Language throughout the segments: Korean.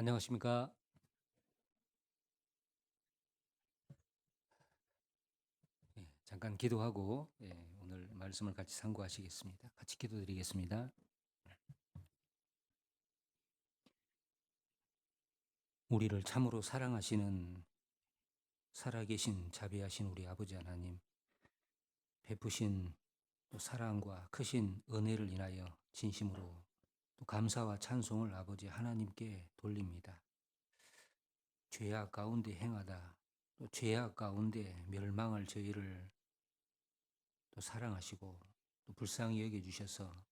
안녕하십니까? 잠깐 기도하고 오늘 말씀을 같이 상고하시겠습니다. 같이 기도드리겠습니다. 우리를 참으로 사랑하시는 살아계신 자비하신 우리 아버지 하나님, 베푸신 또 사랑과 크신 은혜를 인하여 진심으로 또 감사와 찬송을 아버지 하나님께 돌립니다. 죄악 가운데 행하다 또 죄악 가운데 멸망할 저희를 또 사랑하시고 또 불쌍히 여겨주셔서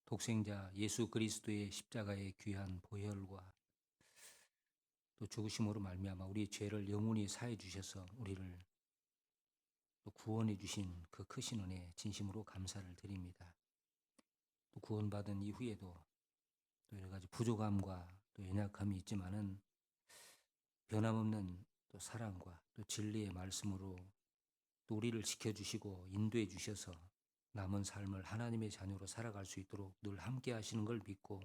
독생자 예수 그리스도의 십자가의 귀한 보혈과 또 죽으심으로 말미암아 우리 죄를 영원히 사해 주셔서 우리를 또 구원해 주신 그 크신 은혜에 진심으로 감사를 드립니다. 또 구원받은 이후에도 또 여러 가지 부족함과 또 연약함이 있지만은 변함없는 또 사랑과 또 진리의 말씀으로 또 우리를 지켜주시고 인도해 주셔서 남은 삶을 하나님의 자녀로 살아갈 수 있도록 늘 함께 하시는 걸 믿고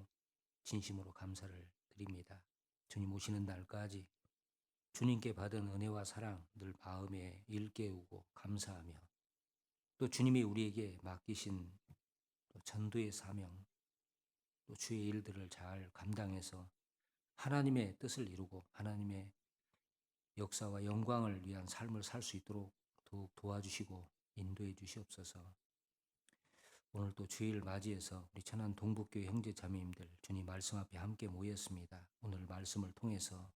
진심으로 감사를 드립니다. 주님 오시는 날까지 주님께 받은 은혜와 사랑 늘 마음에 일깨우고 감사하며 또 주님이 우리에게 맡기신 또 전도의 사명 또 주의 일들을 잘 감당해서 하나님의 뜻을 이루고 하나님의 역사와 영광을 위한 삶을 살 수 있도록 더욱 도와주시고 인도해 주시옵소서. 오늘 또 주일 맞이해서 우리 천안 동북교회 형제 자매님들 주님 말씀 앞에 함께 모였습니다. 오늘 말씀을 통해서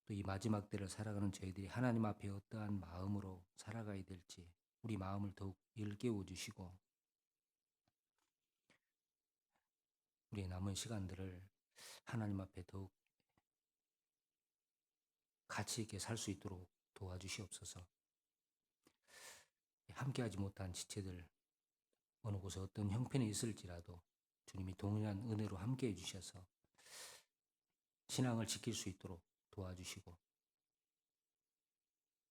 또 이 마지막 때를 살아가는 저희들이 하나님 앞에 어떠한 마음으로 살아가야 될지 우리 마음을 더욱 일깨워 주시고 우리의 남은 시간들을 하나님 앞에 더욱 가치 있게 살 수 있도록 도와주시옵소서. 함께하지 못한 지체들 어느 곳에 어떤 형편이 있을지라도 주님이 동일한 은혜로 함께해 주셔서 신앙을 지킬 수 있도록 도와주시고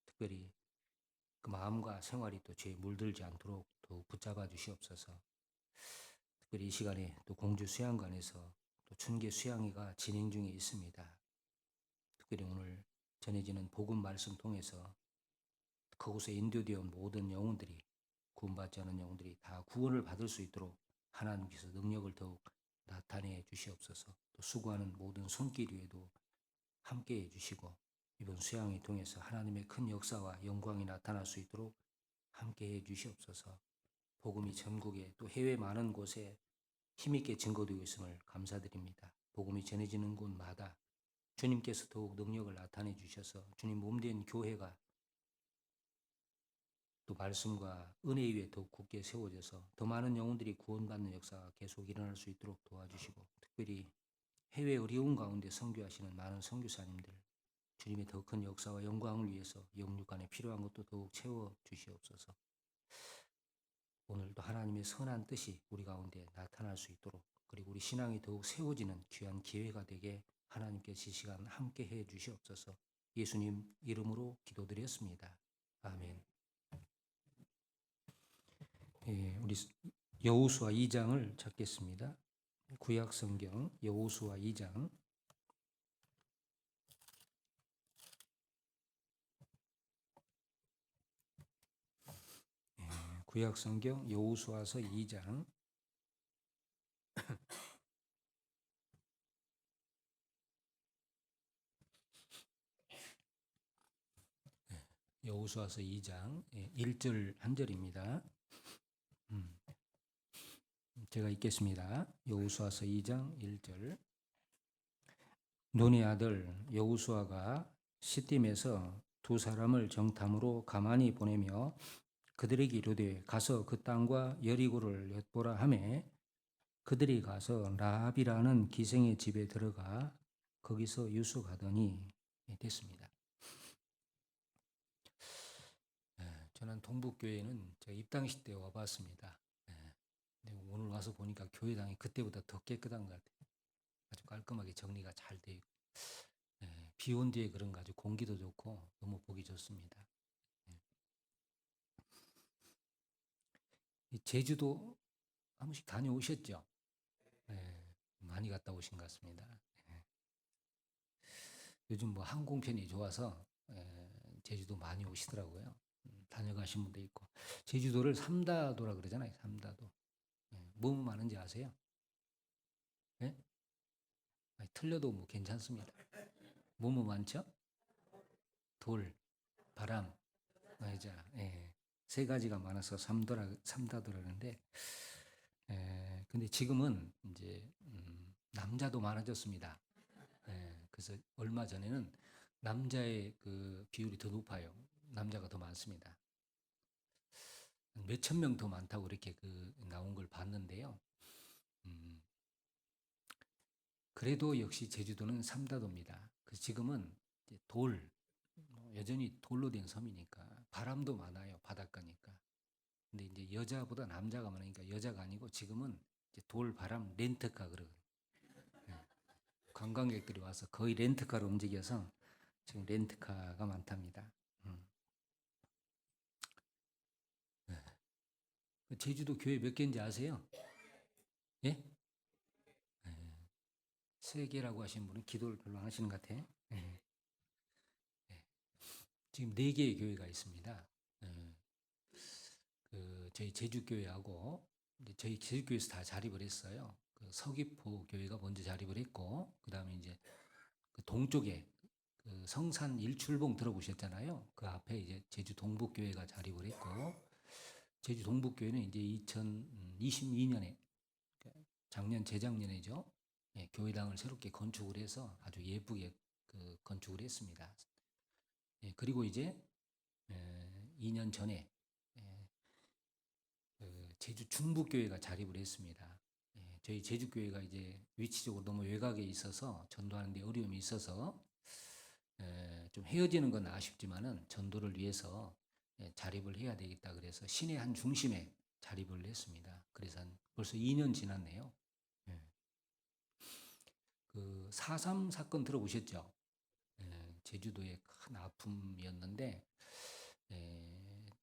특별히 그 마음과 생활이 또 죄에 물들지 않도록 더욱 붙잡아 주시옵소서. 특별히 이 시간에 또 공주 수양관에서 또 춘계 수양회가 진행 중에 있습니다. 특별히 오늘 전해지는 복음 말씀 통해서 그곳에 인도되어 온 모든 영혼들이 구원받지 않은 영혼들이 다 구원을 받을 수 있도록 하나님께서 능력을 더욱 나타내 주시옵소서. 또 수고하는 모든 손길 위에도 함께해 주시고 이번 수양을 통해서 하나님의 큰 역사와 영광이 나타날 수 있도록 함께해 주시옵소서. 복음이 전국에 또 해외 많은 곳에 힘있게 증거되고 있음을 감사드립니다. 복음이 전해지는 곳마다 주님께서 더욱 능력을 나타내 주셔서 주님 몸된 교회가 또 말씀과 은혜 위에 더욱 굳게 세워져서 더 많은 영혼들이 구원받는 역사가 계속 일어날 수 있도록 도와주시고 특별히 해외 어려운 가운데 선교하시는 많은 선교사님들 주님의 더 큰 역사와 영광을 위해서 영육간에 필요한 것도 더욱 채워 주시옵소서. 오늘도 하나님의 선한 뜻이 우리 가운데 나타날 수 있도록 그리고 우리 신앙이 더욱 세워지는 귀한 기회가 되게 하나님께서 이 시간 함께 해 주시옵소서. 예수님 이름으로 기도드렸습니다. 아멘. 우리 여호수아 2장을 찾겠습니다. 구약 성경 여호수아 2장 구약 성경 여호수아서 2장 여호수아서 2장 1절 한 절입니다. 제가 읽겠습니다. 여호수아서 2장 1절. 눈의 아들 여호수아가 시딤에서 두 사람을 정탐으로 가만히 보내며 그들에게 이르되 가서 그 땅과 여리고를 엿보라 하매 그들이 가서 라합이라는 기생의 집에 들어가 거기서 유숙하더니 됐습니다. 저는 동북교회는 제가 입당식 때 와봤습니다. 근데 오늘 와서 보니까 교회당이 그때보다 더 깨끗한 것 같아요. 아주 깔끔하게 정리가 잘 되어 있고 비 온 뒤에 그런가 아주 공기도 좋고 너무 보기 좋습니다. 제주도 한 번씩 다녀오셨죠? 많이 갔다 오신 것 같습니다. 요즘 뭐 항공편이 좋아서 제주도 많이 오시더라고요. 다녀가신 분도 있고. 제주도를 삼다도라 그러잖아요. 삼다도. 뭐뭐 많은지 아세요? 예? 아니, 틀려도 뭐 괜찮습니다. 뭐뭐 많죠? 돌, 바람, 맞아. 예. 세 가지가 많아서 삼다도라는데, 근데 지금은 이제 남자도 많아졌습니다. 그래서 얼마 전에는 남자의 그 비율이 더 높아요. 남자가 더 많습니다. 몇천 명 더 많다고 이렇게 그 나온 걸 봤는데요. 음, 그래도 역시 제주도는 삼다도입니다. 그 지금은 이제 여전히 돌로 된 섬이니까 바람도 많아요. 바닷가니까. 근데 이제 여자보다 남자가 많으니까 여자가 아니고 지금은 이제 돌, 바람, 렌트카 그러거든요. 예. 관광객들이 와서 거의 렌트카로 움직여서 지금 렌트카가 많답니다. 음. 그 제주도 교회 몇 개인지 아세요? 예? 예. 세 개라고 하시는 분은 기도를 별로 안 하시는 것 같아요. 예. 예. 지금 네 개의 교회가 있습니다. 예. 그 저희 제주교회하고 이제 저희 제주교회에서 다 자립을 했어요. 그 서귀포 교회가 먼저 자립을 했고 그 다음에 이제 그 동쪽에 그 성산 일출봉 들어보셨잖아요. 그 앞에 이제 제주 동북교회가 자립을 했고 제주 동북교회는 이제 2022년에 작년 재작년에죠. 예, 교회당을 새롭게 건축을 해서 아주 예쁘게 그 건축을 했습니다. 예, 그리고 이제 2년 전에 그 제주 중부교회가 자립을 했습니다. 예, 저희 제주교회가 이제 위치적으로 너무 외곽에 있어서 전도하는 데 어려움이 있어서 좀 헤어지는 건 아쉽지만은 전도를 위해서 자립을 해야 되겠다 그래서 시내 한 중심에 자립을 했습니다. 그래서 벌써 2년 지났네요. 예. 그 4.3 사건 들어보셨죠? 제주도의 큰 아픔이었는데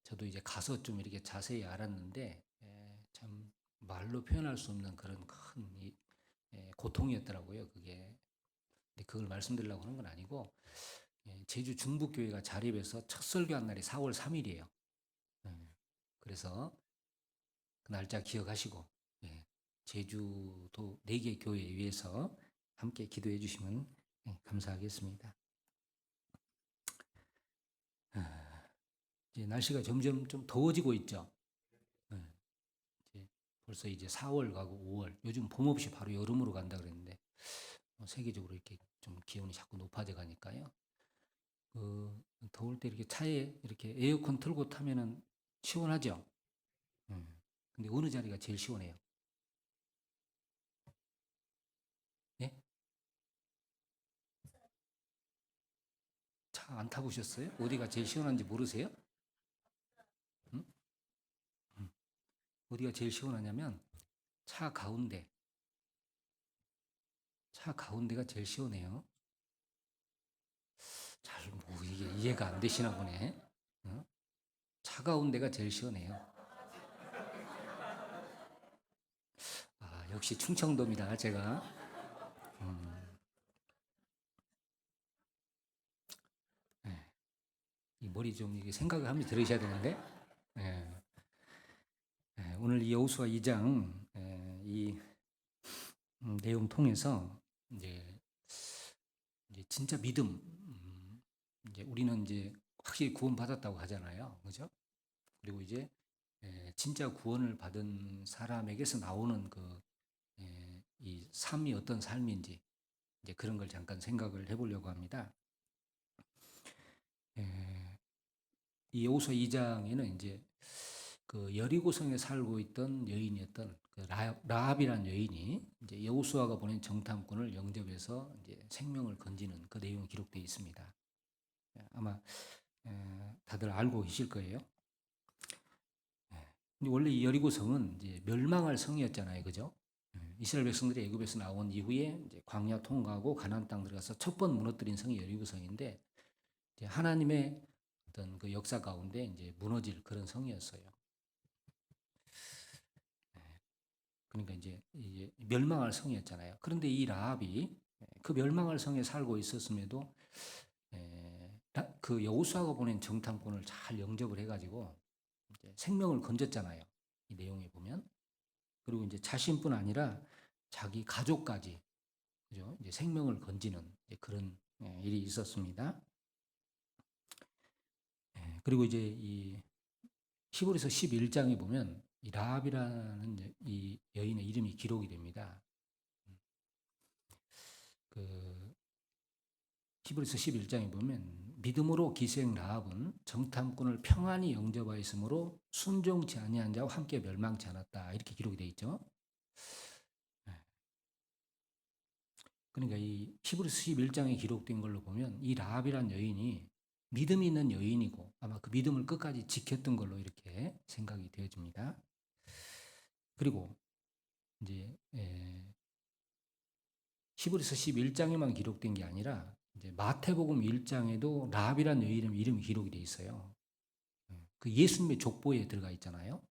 저도 이제 가서 좀 이렇게 자세히 알았는데 참 말로 표현할 수 없는 그런 큰 고통이었더라고요. 그게. 근데 그걸 말씀드리려고 하는 건 아니고 제주 중부교회가 자립해서 첫 설교한 날이 4월 3일이에요. 그래서 그 날짜 기억하시고 제주도 4개 교회에 위해서 함께 기도해 주시면 감사하겠습니다. 이제 날씨가 점점 좀 더워지고 있죠. 벌써 이제 4월 가고 5월, 요즘 봄 없이 바로 여름으로 간다 그랬는데 세계적으로 이렇게 좀 기온이 자꾸 높아져 가니까요. 그 더울 때 이렇게 차에 이렇게 에어컨 틀고 타면은 시원하죠. 근데 어느 자리가 제일 시원해요? 예? 차 안 타보셨어요? 어디가 제일 시원한지 모르세요? 응? 어디가 제일 시원하냐면 차 가운데, 차 가운데가 제일 시원해요. 잘 뭐 이게 이해가 안 되시나 보네. 어? 차 가운데가 제일 시원해요. 아, 역시 충청도입니다. 제가 이 머리 좀 이게 생각을 하면서 들으셔야 되는데 예, 오늘 이 여호수아 2장 이 내용 통해서 이제 진짜 믿음 이제 우리는 이제 확실히 구원받았다고 하잖아요. 그죠? 그리고 이제 진짜 구원을 받은 사람에게서 나오는 이 삶이 어떤 삶인지 이제 그런 걸 잠깐 생각을 해보려고 합니다. 이 여호수아 2장에는 이제 그 여리고성에 살고 있던 여인이었던 그 라합이라는 여인이 이제 여호수아가 보낸 정탐꾼을 영접해서 이제 생명을 건지는 그 내용이 기록되어 있습니다. 아마 다들 알고 계실 거예요. 근데 원래 이 여리고성은 이제 멸망할 성이었잖아요, 그죠? 이스라엘 백성들이 애굽에서 나온 이후에 이제 광야 통과하고 가나안 땅 들어가서 첫 번 무너뜨린 성이 여리고성인데 이제 하나님의 어떤 그 역사 가운데 이제 무너질 그런 성이었어요. 그러니까 이제 멸망할 성이었잖아요. 그런데 이 라합이 그 멸망할 성에 살고 있었음에도 그 여호수아가 보낸 정탐꾼을 잘 영접을 해가지고 이제 생명을 건졌잖아요. 이 내용에 보면. 그리고 이제 자신뿐 아니라 자기 가족까지, 그죠? 이제 생명을 건지는 이제 그런 일이 있었습니다. 그리고 이제 이 히브리서 11장에 보면 이 라합이라는 이 여인의 이름이 기록이 됩니다. 그 히브리서 11장에 보면 믿음으로 기생 라합은 정탐꾼을 평안히 영접하였으므로 순종치 아니한 자와 함께 멸망치 않았다. 이렇게 기록이 되어 있죠. 그러니까 이 히브리서 11장에 기록된 걸로 보면 이 라합이란 여인이 믿음이 있는 여인이고 아마 그 믿음을 끝까지 지켰던 걸로 이렇게 생각이 되어집니다. 그리고 이제 히브리서 11장에만 기록된 게 아니라 이제 마태복음 1장에도 라합이란 여인의 이름이 기록이 돼 있어요. 그 예수님의 족보에 들어가 있잖아요.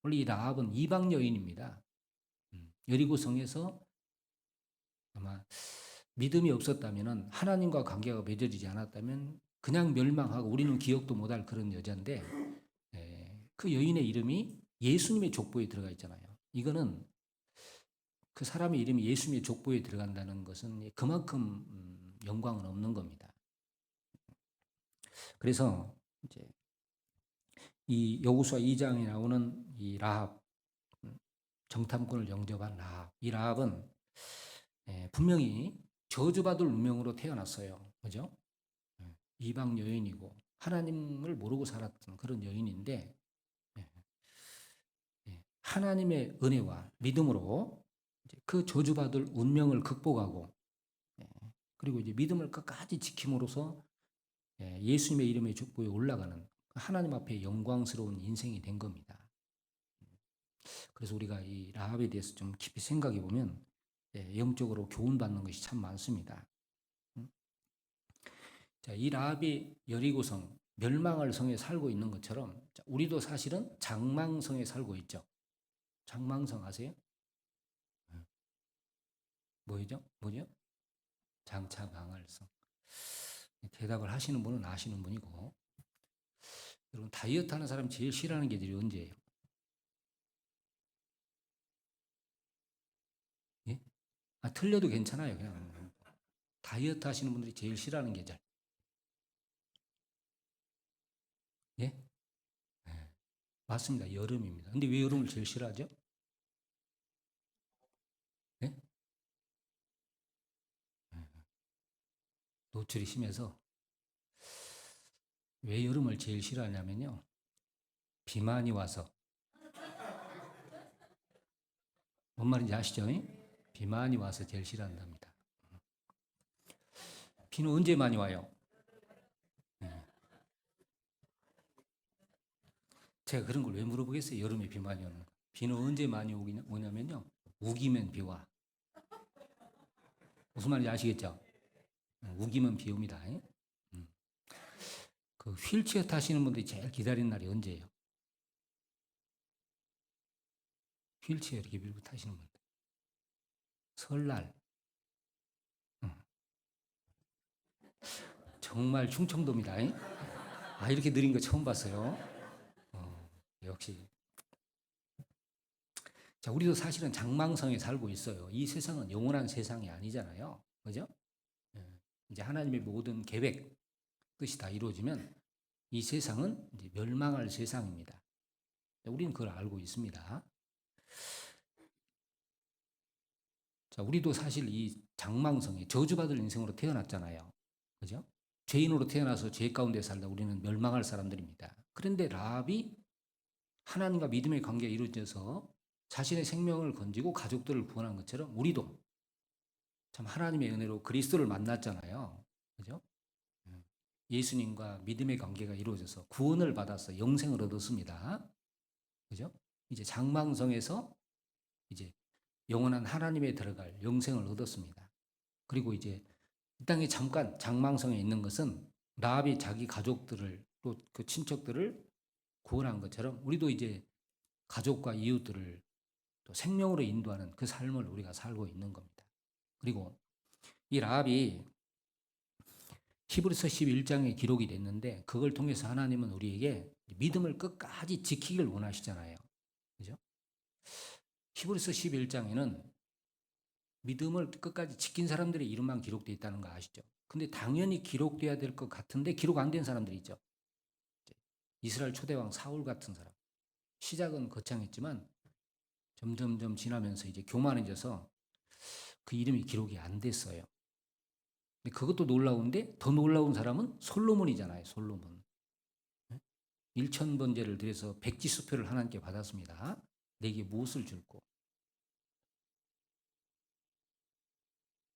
원래 이 라합은 이방 여인입니다. 여리고 성에서 아마 믿음이 없었다면은 하나님과 관계가 맺어지지 않았다면 그냥 멸망하고 우리는 기억도 못할 그런 여자인데 그 여인의 이름이 예수님의 족보에 들어가 있잖아요. 이거는 그 사람의 이름이 예수님의 족보에 들어간다는 것은 그만큼 영광은 없는 겁니다. 그래서 이제 이 여호수아 2장에 나오는 이 라합, 정탐꾼을 영접한 라합, 이 라합은 분명히 저주받을 운명으로 태어났어요. 그죠? 이방 여인이고 하나님을 모르고 살았던 그런 여인인데 하나님의 은혜와 믿음으로 그 저주받을 운명을 극복하고 그리고 이제 믿음을 끝까지 지킴으로써 예수님의 이름의 족보에 올라가는 하나님 앞에 영광스러운 인생이 된 겁니다. 그래서 우리가 이 라합에 대해서 좀 깊이 생각해 보면 영적으로 교훈받는 것이 참 많습니다. 자, 이 라합이 여리고성, 멸망할 성에 살고 있는 것처럼 우리도 사실은 장망성에 살고 있죠. 장망성 아세요? 뭐죠? 장차 망할 성. 대답을 하시는 분은 아시는 분이고, 여러분 다이어트 하는 사람 제일 싫어하는 계절이 언제예요? 예? 틀려도 괜찮아요. 그냥 다이어트 하시는 분들이 제일 싫어하는 계절. 예? 네. 맞습니다. 여름입니다. 근데 왜 여름을 제일 싫어하죠? 예? 노출이 심해서. 왜 여름을 제일 싫어하냐면요. 비만이 와서. 뭔 말인지 아시죠? 비만이 와서 제일 싫어한답니다. 비는 언제 많이 와요? 제가 그런 걸 왜 물어보겠어요? 여름에 비 많이 오는 거. 비는 언제 많이 오냐면요. 우기면 비 와. 무슨 말인지 아시겠죠? 우기면 비 옵니다. 그 휠체어 타시는 분들이 제일 기다리는 날이 언제예요? 휠체어 이렇게 밀고 타시는 분들. 설날. 정말 충청도입니다. 이렇게 느린 거 처음 봤어요. 역시. 자, 우리도 사실은 장망성에 살고 있어요. 이 세상은 영원한 세상이 아니잖아요. 그죠? 이제 하나님의 모든 계획, 뜻이 다 이루어지면 이 세상은 이제 멸망할 세상입니다. 우리는 그걸 알고 있습니다. 자, 우리도 사실 이 장망성에 저주받을 인생으로 태어났잖아요. 그죠? 죄인으로 태어나서 죄 가운데 살다 우리는 멸망할 사람들입니다. 그런데 라합이 하나님과 믿음의 관계가 이루어져서 자신의 생명을 건지고 가족들을 구원한 것처럼 우리도 참 하나님의 은혜로 그리스도를 만났잖아요. 그죠? 예수님과 믿음의 관계가 이루어져서 구원을 받아서 영생을 얻었습니다. 그죠? 이제 장망성에서 이제 영원한 하나님에 들어갈 영생을 얻었습니다. 그리고 이제 이 땅에 잠깐 장망성에 있는 것은 라합이 자기 가족들을 또 그 친척들을 구원한 것처럼 우리도 이제 가족과 이웃들을 또 생명으로 인도하는 그 삶을 우리가 살고 있는 겁니다. 그리고 이 라합이 히브리서 11장에 기록이 됐는데 그걸 통해서 하나님은 우리에게 믿음을 끝까지 지키길 원하시잖아요. 그죠? 히브리서 11장에는 믿음을 끝까지 지킨 사람들의 이름만 기록되어 있다는 거 아시죠? 근데 당연히 기록돼야 될 것 같은데 기록 안 된 사람들이 있죠. 이스라엘 초대왕 사울 같은 사람. 시작은 거창했지만 점점점 지나면서 이제 교만해져서 그 이름이 기록이 안 됐어요. 근데 그것도 놀라운데 더 놀라운 사람은 솔로몬이잖아요. 솔로몬. 1,000번제를 드려서 백지수표를 하나님께 받았습니다. 내게 무엇을 줄고.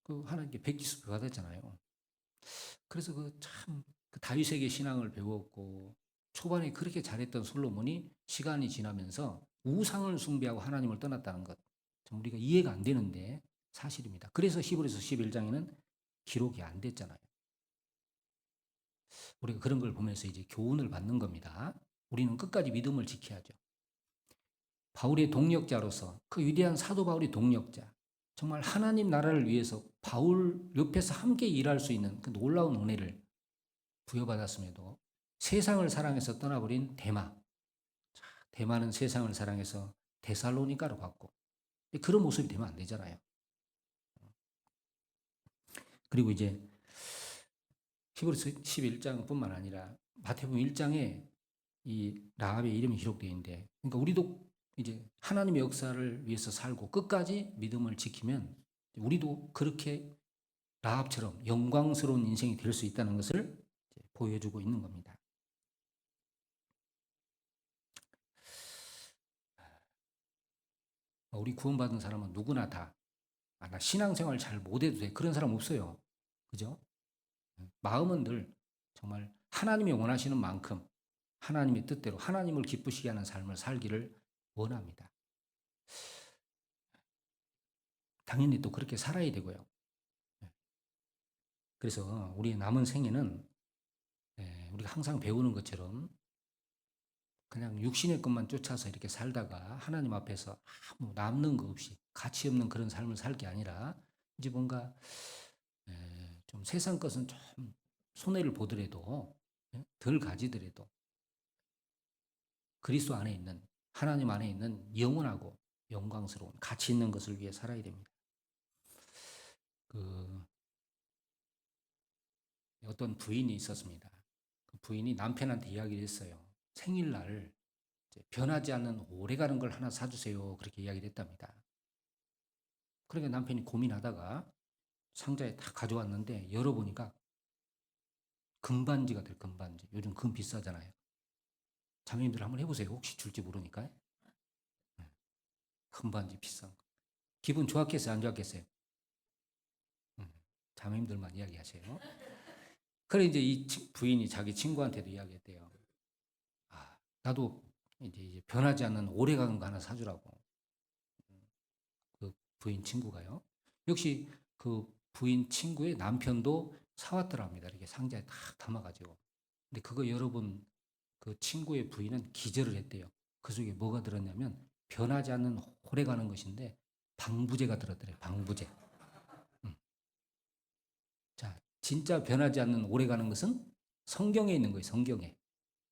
그 하나님께 백지수표 받았잖아요. 그래서 그 다윗에게 신앙을 배웠고 초반에 그렇게 잘했던 솔로몬이 시간이 지나면서 우상을 숭배하고 하나님을 떠났다는 것. 좀 우리가 이해가 안 되는데 사실입니다. 그래서 히브리서 11장에는 기록이 안 됐잖아요. 우리가 그런 걸 보면서 이제 교훈을 받는 겁니다. 우리는 끝까지 믿음을 지켜야죠. 바울의 동력자로서 그 위대한 사도 바울이 동력자. 정말 하나님 나라를 위해서 바울 옆에서 함께 일할 수 있는 그 놀라운 은혜를 부여받았음에도 세상을 사랑해서 떠나버린 데마. 데마는 세상을 사랑해서 데살로니가로 갔고 그런 모습이 되면 안 되잖아요. 그리고 이제 히브리서 11장뿐만 아니라 마태복음 1장에 이 라합의 이름이 기록되어 있는데 그러니까 우리도 이제 하나님의 역사를 위해서 살고 끝까지 믿음을 지키면 우리도 그렇게 라합처럼 영광스러운 인생이 될 수 있다는 것을 보여주고 있는 겁니다. 우리 구원받은 사람은 누구나 다 나 신앙생활 잘 못해도 돼. 그런 사람 없어요. 그죠? 마음은 늘 정말 하나님이 원하시는 만큼 하나님의 뜻대로 하나님을 기쁘시게 하는 삶을 살기를 원합니다. 당연히 또 그렇게 살아야 되고요. 그래서 우리의 남은 생애는 우리가 항상 배우는 것처럼 그냥 육신의 것만 쫓아서 이렇게 살다가 하나님 앞에서 아무 남는 거 없이 가치 없는 그런 삶을 살 게 아니라 이제 뭔가 좀 세상 것은 좀 손해를 보더라도 덜 가지더라도 그리스도 안에 있는 하나님 안에 있는 영원하고 영광스러운 가치 있는 것을 위해 살아야 됩니다. 그 어떤 부인이 있었습니다. 그 부인이 남편한테 이야기를 했어요. 생일날 변하지 않는 오래가는 걸 하나 사주세요. 그렇게 이야기를 했답니다. 그러니까 남편이 고민하다가 상자에 다 가져왔는데 열어보니까 금반지가 될 금반지. 요즘 금 비싸잖아요. 자매님들 한번 해보세요. 혹시 줄지 모르니까. 금반지 비싼 거. 기분 좋았겠어요? 안 좋았겠어요? 자매님들만 이야기하세요. 그래 이제 이 부인이 자기 친구한테도 이야기했대요. 나도 이제 변하지 않는 오래가는 거 하나 사주라고. 그 부인 친구가요. 역시 그 부인 친구의 남편도 사왔더랍니다. 이렇게 상자에 딱 담아가지고. 근데 그거 여러분 그 친구의 부인은 기절을 했대요. 그 속에 뭐가 들었냐면 변하지 않는 오래가는 것인데 방부제가 들었더래요. 방부제. 자, 진짜 변하지 않는 오래가는 것은 성경에 있는 거예요. 성경에.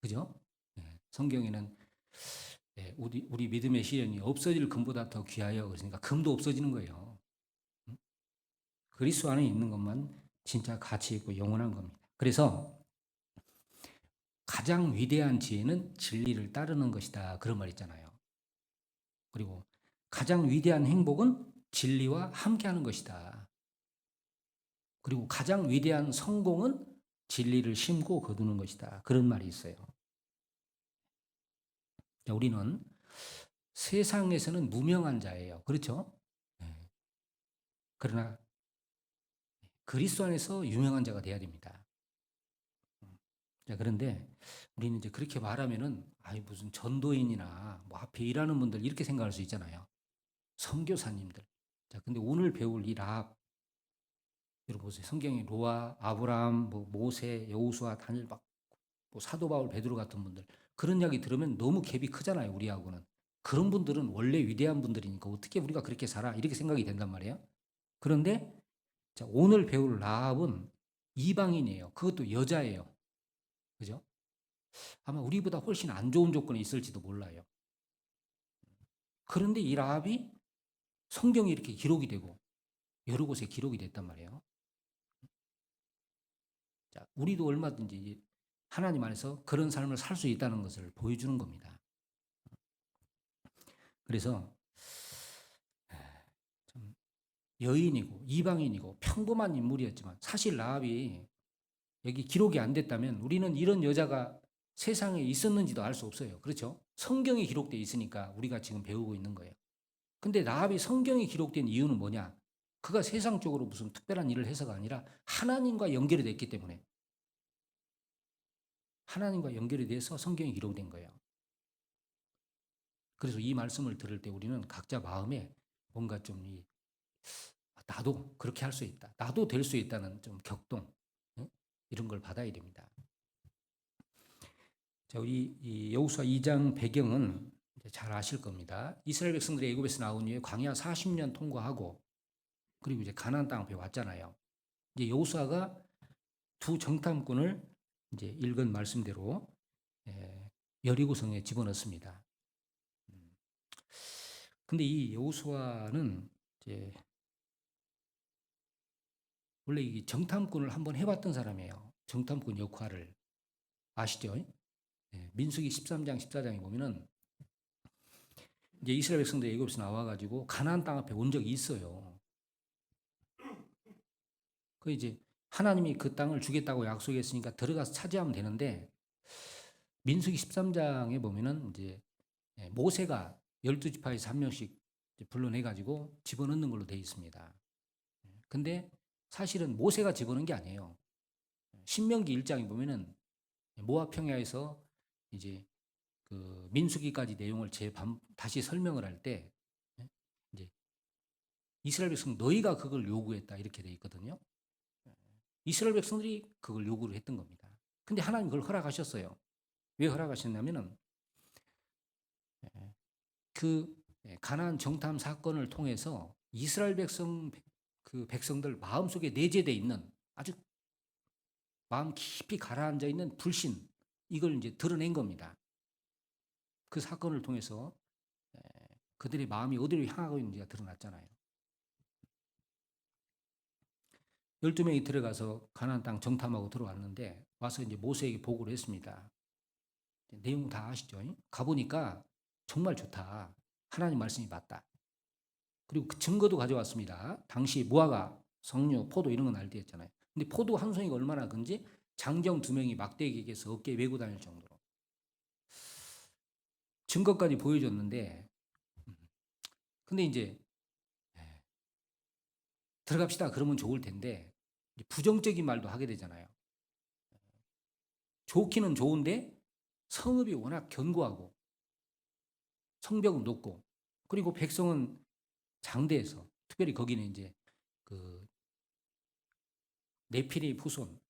그죠? 성경에는 우리 믿음의 시련이 없어질 금보다 더 귀하여 그러니까 금도 없어지는 거예요. 그리스도 안에 있는 것만 진짜 가치 있고 영원한 겁니다. 그래서 가장 위대한 지혜는 진리를 따르는 것이다. 그런 말 있잖아요. 그리고 가장 위대한 행복은 진리와 함께하는 것이다. 그리고 가장 위대한 성공은 진리를 심고 거두는 것이다. 그런 말이 있어요. 우리는 세상에서는 무명한 자예요. 그렇죠? 그러나 그리스도 안에서 유명한 자가 돼야 됩니다. 그런데 우리는 이제 그렇게 말하면은 무슨 전도인이나 뭐 앞에 일하는 분들 이렇게 생각할 수 있잖아요. 선교사님들. 자, 근데 오늘 배울 이 라합 여러분 보세요. 성경에 노아, 아브라함, 뭐 모세, 여호수아, 다니엘 뭐 사도 바울, 베드로 같은 분들 그런 이야기 들으면 너무 갭이 크잖아요. 우리하고는. 그런 분들은 원래 위대한 분들이니까 어떻게 우리가 그렇게 살아? 이렇게 생각이 된단 말이에요. 그런데 자, 오늘 배울 라합은 이방인이에요. 그것도 여자예요. 그죠? 아마 우리보다 훨씬 안 좋은 조건에 있을지도 몰라요. 그런데 이 라합이 성경에 이렇게 기록이 되고 여러 곳에 기록이 됐단 말이에요. 자, 우리도 얼마든지 하나님 안에서 그런 삶을 살 수 있다는 것을 보여주는 겁니다. 그래서 참 여인이고 이방인이고 평범한 인물이었지만 사실 라합이 여기 기록이 안 됐다면 우리는 이런 여자가 세상에 있었는지도 알 수 없어요. 그렇죠? 성경에 기록되어 있으니까 우리가 지금 배우고 있는 거예요. 근데 라합이 성경에 기록된 이유는 뭐냐? 그가 세상적으로 무슨 특별한 일을 해서가 아니라 하나님과 연결이 됐기 때문에 하나님과 연결이 돼서 성경에 기록된 거예요. 그래서 이 말씀을 들을 때 우리는 각자 마음에 뭔가 좀 나도 그렇게 할 수 있다. 나도 될 수 있다는 좀 격동, 이런 걸 받아야 됩니다. 자, 우리 이 여호수아 2장 배경은 잘 아실 겁니다. 이스라엘 백성들이 애굽에서 나온 이후에 광야 40년 통과하고 그리고 이제 가나안 땅 앞에 왔잖아요. 이제 여호수아가 두 정탐꾼을 이제 읽은 말씀대로 여리고성에 집어넣습니다. 근데 이 여호수아는 이제 원래 이 정탐꾼을 한번 해봤던 사람이에요. 정탐꾼 역할을 아시죠? 민수기 13장 14장에 보면은 이제 이스라엘 백성들이 애굽에서 나와가지고 가나안 땅 앞에 온 적이 있어요. 그 이제 하나님이 그 땅을 주겠다고 약속했으니까 들어가서 차지하면 되는데 민수기 13장에 보면은 이제 모세가 12지파에서 한 명씩 불러내가지고 집어넣는 걸로 되어 있습니다. 근데 사실은 모세가 집어넣은 게 아니에요. 신명기 1장에 보면은 모압 평야에서 이제 그 민수기까지 내용을 다시 설명을 할 때 이제 이스라엘 백성 너희가 그걸 요구했다 이렇게 돼 있거든요. 이스라엘 백성들이 그걸 요구를 했던 겁니다. 근데 하나님 그걸 허락하셨어요. 왜 허락하셨냐면은 그 가나안 정탐 사건을 통해서 이스라엘 백성들 마음속에 내재되어 있는 아주 마음 깊이 가라앉아 있는 불신 이걸 이제 드러낸 겁니다. 그 사건을 통해서 그들의 마음이 어디로 향하고 있는지가 드러났잖아요. 12명이 들어가서 가나안 땅 정탐하고 들어왔는데 와서 이제 모세에게 보고를 했습니다. 내용 다 아시죠? 가보니까 정말 좋다. 하나님 말씀이 맞다. 그리고 그 증거도 가져왔습니다. 당시 무화과, 석류, 포도 이런 건 알대했잖아요. 근데 포도 한 송이가 얼마나 큰지 장정 2명이 막대기에서 어깨에 메고 다닐 정도로 증거까지 보여줬는데 근데 이제 들어갑시다 그러면 좋을 텐데 부정적인 말도 하게 되잖아요. 좋기는 좋은데 성읍이 워낙 견고하고 성벽은 높고 그리고 백성은 장대해서 특별히 거기는 이제 그 네피립 후손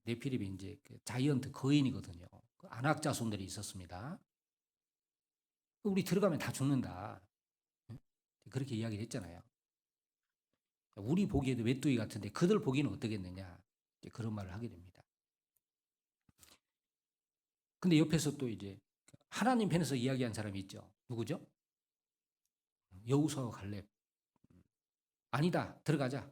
네피립이 이제 그 자이언트 거인이거든요. 그 안악 자손들이 있었습니다. 우리 들어가면 다 죽는다. 그렇게 이야기를 했잖아요. 우리 보기에도 메뚜기 같은데 그들 보기에는 어떻겠느냐. 그런 말을 하게 됩니다. 근데 옆에서 또 이제 하나님 편에서 이야기한 사람이 있죠. 누구죠? 여호수아와 갈렙. 아니다. 들어가자.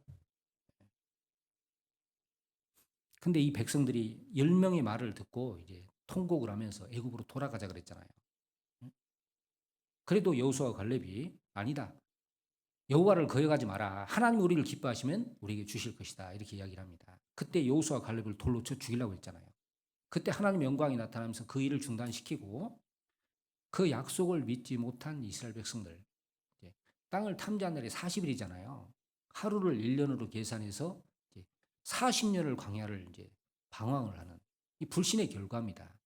근데 이 백성들이 10명의 말을 듣고 이제 통곡을 하면서 애굽으로 돌아가자 그랬잖아요. 그래도 여호수아와 갈렙이 아니다. 여호와를 거역하지 마라. 하나님 우리를 기뻐하시면 우리에게 주실 것이다. 이렇게 이야기를 합니다. 그때 여호수아 갈렙을 돌로 쳐 죽이려고 했잖아요. 그때 하나님 영광이 나타나면서 그 일을 중단시키고 그 약속을 믿지 못한 이스라엘 백성들 땅을 탐지한 날이 40일이잖아요. 하루를 1년으로 계산해서 40년을 광야를 이제 방황을 하는 이 불신의 결과입니다.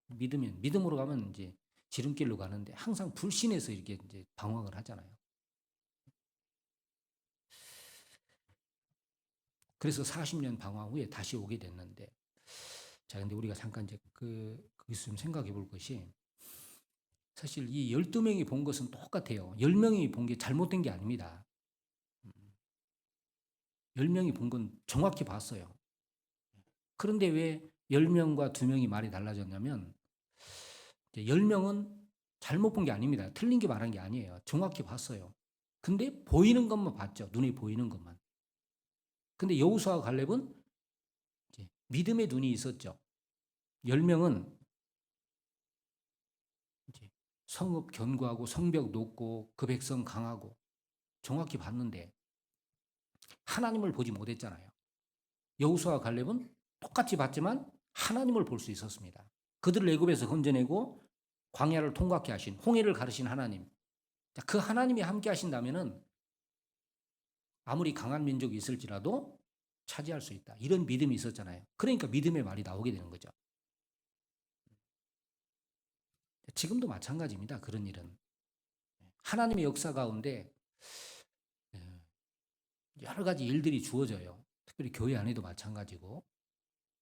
믿음으로 가면 이제 지름길로 가는데 항상 불신해서 이렇게 이제 방황을 하잖아요. 그래서 40년 방황 후에 다시 오게 됐는데, 자, 근데 우리가 잠깐 이제 거기서 좀 생각해 볼 것이 사실 이 12명이 본 것은 똑같아요. 10명이 본 게 잘못된 게 아닙니다. 10명이 본 건 정확히 봤어요. 그런데 왜 10명과 2명이 말이 달라졌냐면 10명은 잘못 본 게 아닙니다. 틀린 게 말한 게 아니에요. 정확히 봤어요. 근데 보이는 것만 봤죠. 눈에 보이는 것만. 근데 여호수아와 갈렙은 믿음의 눈이 있었죠. 10명은 성읍 견고하고 성벽 높고 그 백성 강하고 정확히 봤는데 하나님을 보지 못했잖아요. 여호수아와 갈렙은 똑같이 봤지만 하나님을 볼 수 있었습니다. 그들을 애굽에서 건져내고 광야를 통과케 하신 홍해를 가르신 하나님. 그 하나님이 함께 하신다면은 아무리 강한 민족이 있을지라도 차지할 수 있다. 이런 믿음이 있었잖아요. 그러니까 믿음의 말이 나오게 되는 거죠. 지금도 마찬가지입니다. 그런 일은. 하나님의 역사 가운데 여러 가지 일들이 주어져요. 특별히 교회 안에도 마찬가지고.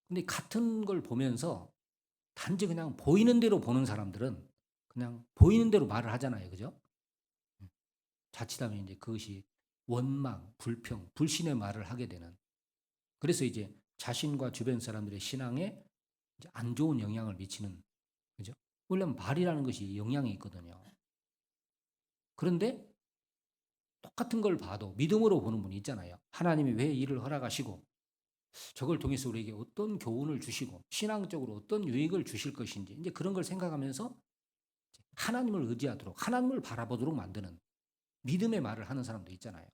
근데 같은 걸 보면서 단지 그냥 보이는 대로 보는 사람들은 그냥 보이는 대로 말을 하잖아요. 그죠? 자칫하면 이제 그것이 원망, 불평, 불신의 말을 하게 되는. 그래서 이제 자신과 주변 사람들의 신앙에 이제 안 좋은 영향을 미치는. 그죠? 원래 말이라는 것이 영향이 있거든요. 그런데 똑같은 걸 봐도 믿음으로 보는 분이 있잖아요. 하나님이 왜 일을 허락하시고 저걸 통해서 우리에게 어떤 교훈을 주시고 신앙적으로 어떤 유익을 주실 것인지 이제 그런 걸 생각하면서 하나님을 의지하도록 하나님을 바라보도록 만드는 믿음의 말을 하는 사람도 있잖아요.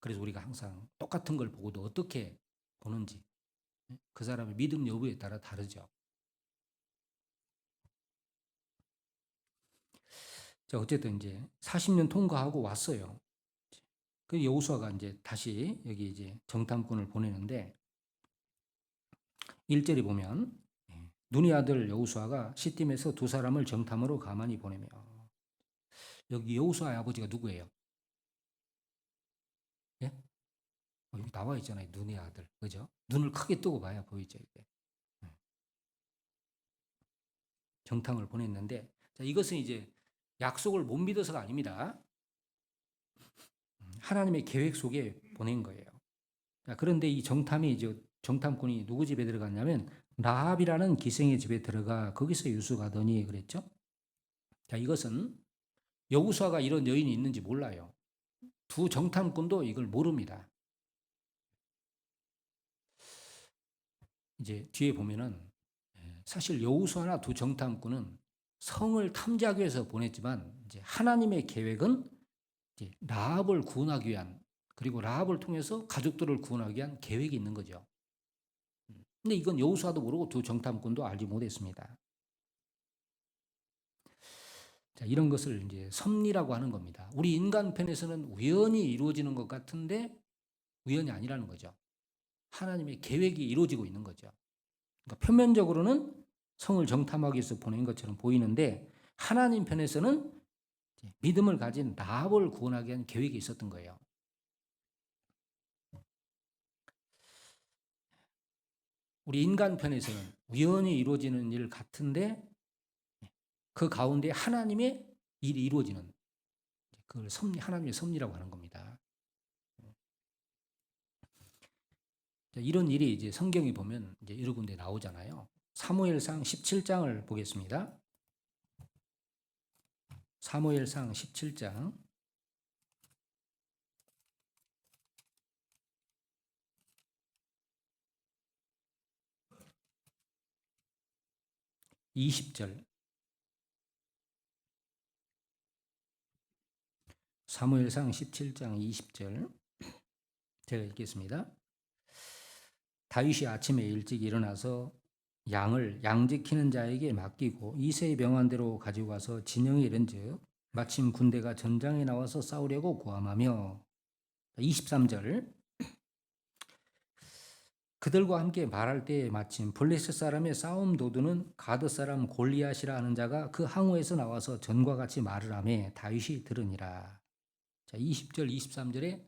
그래서 우리가 항상 똑같은 걸 보고도 어떻게 보는지 그 사람의 믿음 여부에 따라 다르죠. 자, 어쨌든 이제 40년 통과하고 왔어요. 그 여호수아가 이제 다시 여기 이제 정탐꾼을 보내는데 1절에 보면 눈의 아들 여호수아가 시팀에서 2사람을 정탐으로 가만히 보내며 여기 여호수아의 아버지가 누구예요? 예? 여기 나와 있잖아요. 눈의 아들. 그죠? 눈을 크게 뜨고 봐야 보이죠, 이게. 정탐을 보냈는데 자, 이것은 이제 약속을 못 믿어서가 아닙니다. 하나님의 계획 속에 보낸 거예요. 자, 그런데 이 정탐이 이제 정탐꾼이 누구 집에 들어갔냐면 라합이라는 기생의 집에 들어가 거기서 유숙하더니 그랬죠. 자, 이것은 여호수아가 이런 여인이 있는지 몰라요. 두 정탐꾼도 이걸 모릅니다. 이제 뒤에 보면은 사실 여호수아나 두 정탐꾼은 성을 탐지하기 위해서 보냈지만 이제 하나님의 계획은 이제 라합을 구원하기 위한 그리고 라합을 통해서 가족들을 구원하기 위한 계획이 있는 거죠. 근데 이건 여호수아도 모르고 두 정탐꾼도 알지 못했습니다. 자, 이런 것을 이제 섭리라고 하는 겁니다. 우리 인간 편에서는 우연히 이루어지는 것 같은데 우연이 아니라는 거죠. 하나님의 계획이 이루어지고 있는 거죠. 그러니까 표면적으로는 성을 정탐하기 위해서 보낸 것처럼 보이는데 하나님 편에서는 믿음을 가진 라합을 구원하기 위한 계획이 있었던 거예요. 우리 인간 편에서는 우연히 이루어지는 일 같은데 그 가운데 하나님의 일이 이루어지는 그걸 섭리, 하나님의 섭리라고 하는 겁니다. 이런 일이 이제 성경에 보면 이제 여러 군데 나오잖아요. 사무엘상 17장을 보겠습니다. 사무엘상 17장 20절. 사무엘상 17장 20절. 제가 읽겠습니다. 다윗이 아침에 일찍 일어나서 양을 양 지키는 자에게 맡기고 이새의 명한대로 가지고 가서 진영에 이른즉 마침 군대가 전장에 나와서 싸우려고 고함하며 23절 그들과 함께 말할 때에 마침 블레셋 사람의 싸움 도두는 가드 사람 골리앗이라 하는 자가 그 항우에서 나와서 전과 같이 말을 하며 다윗이 들으니라. 자, 20절 23절에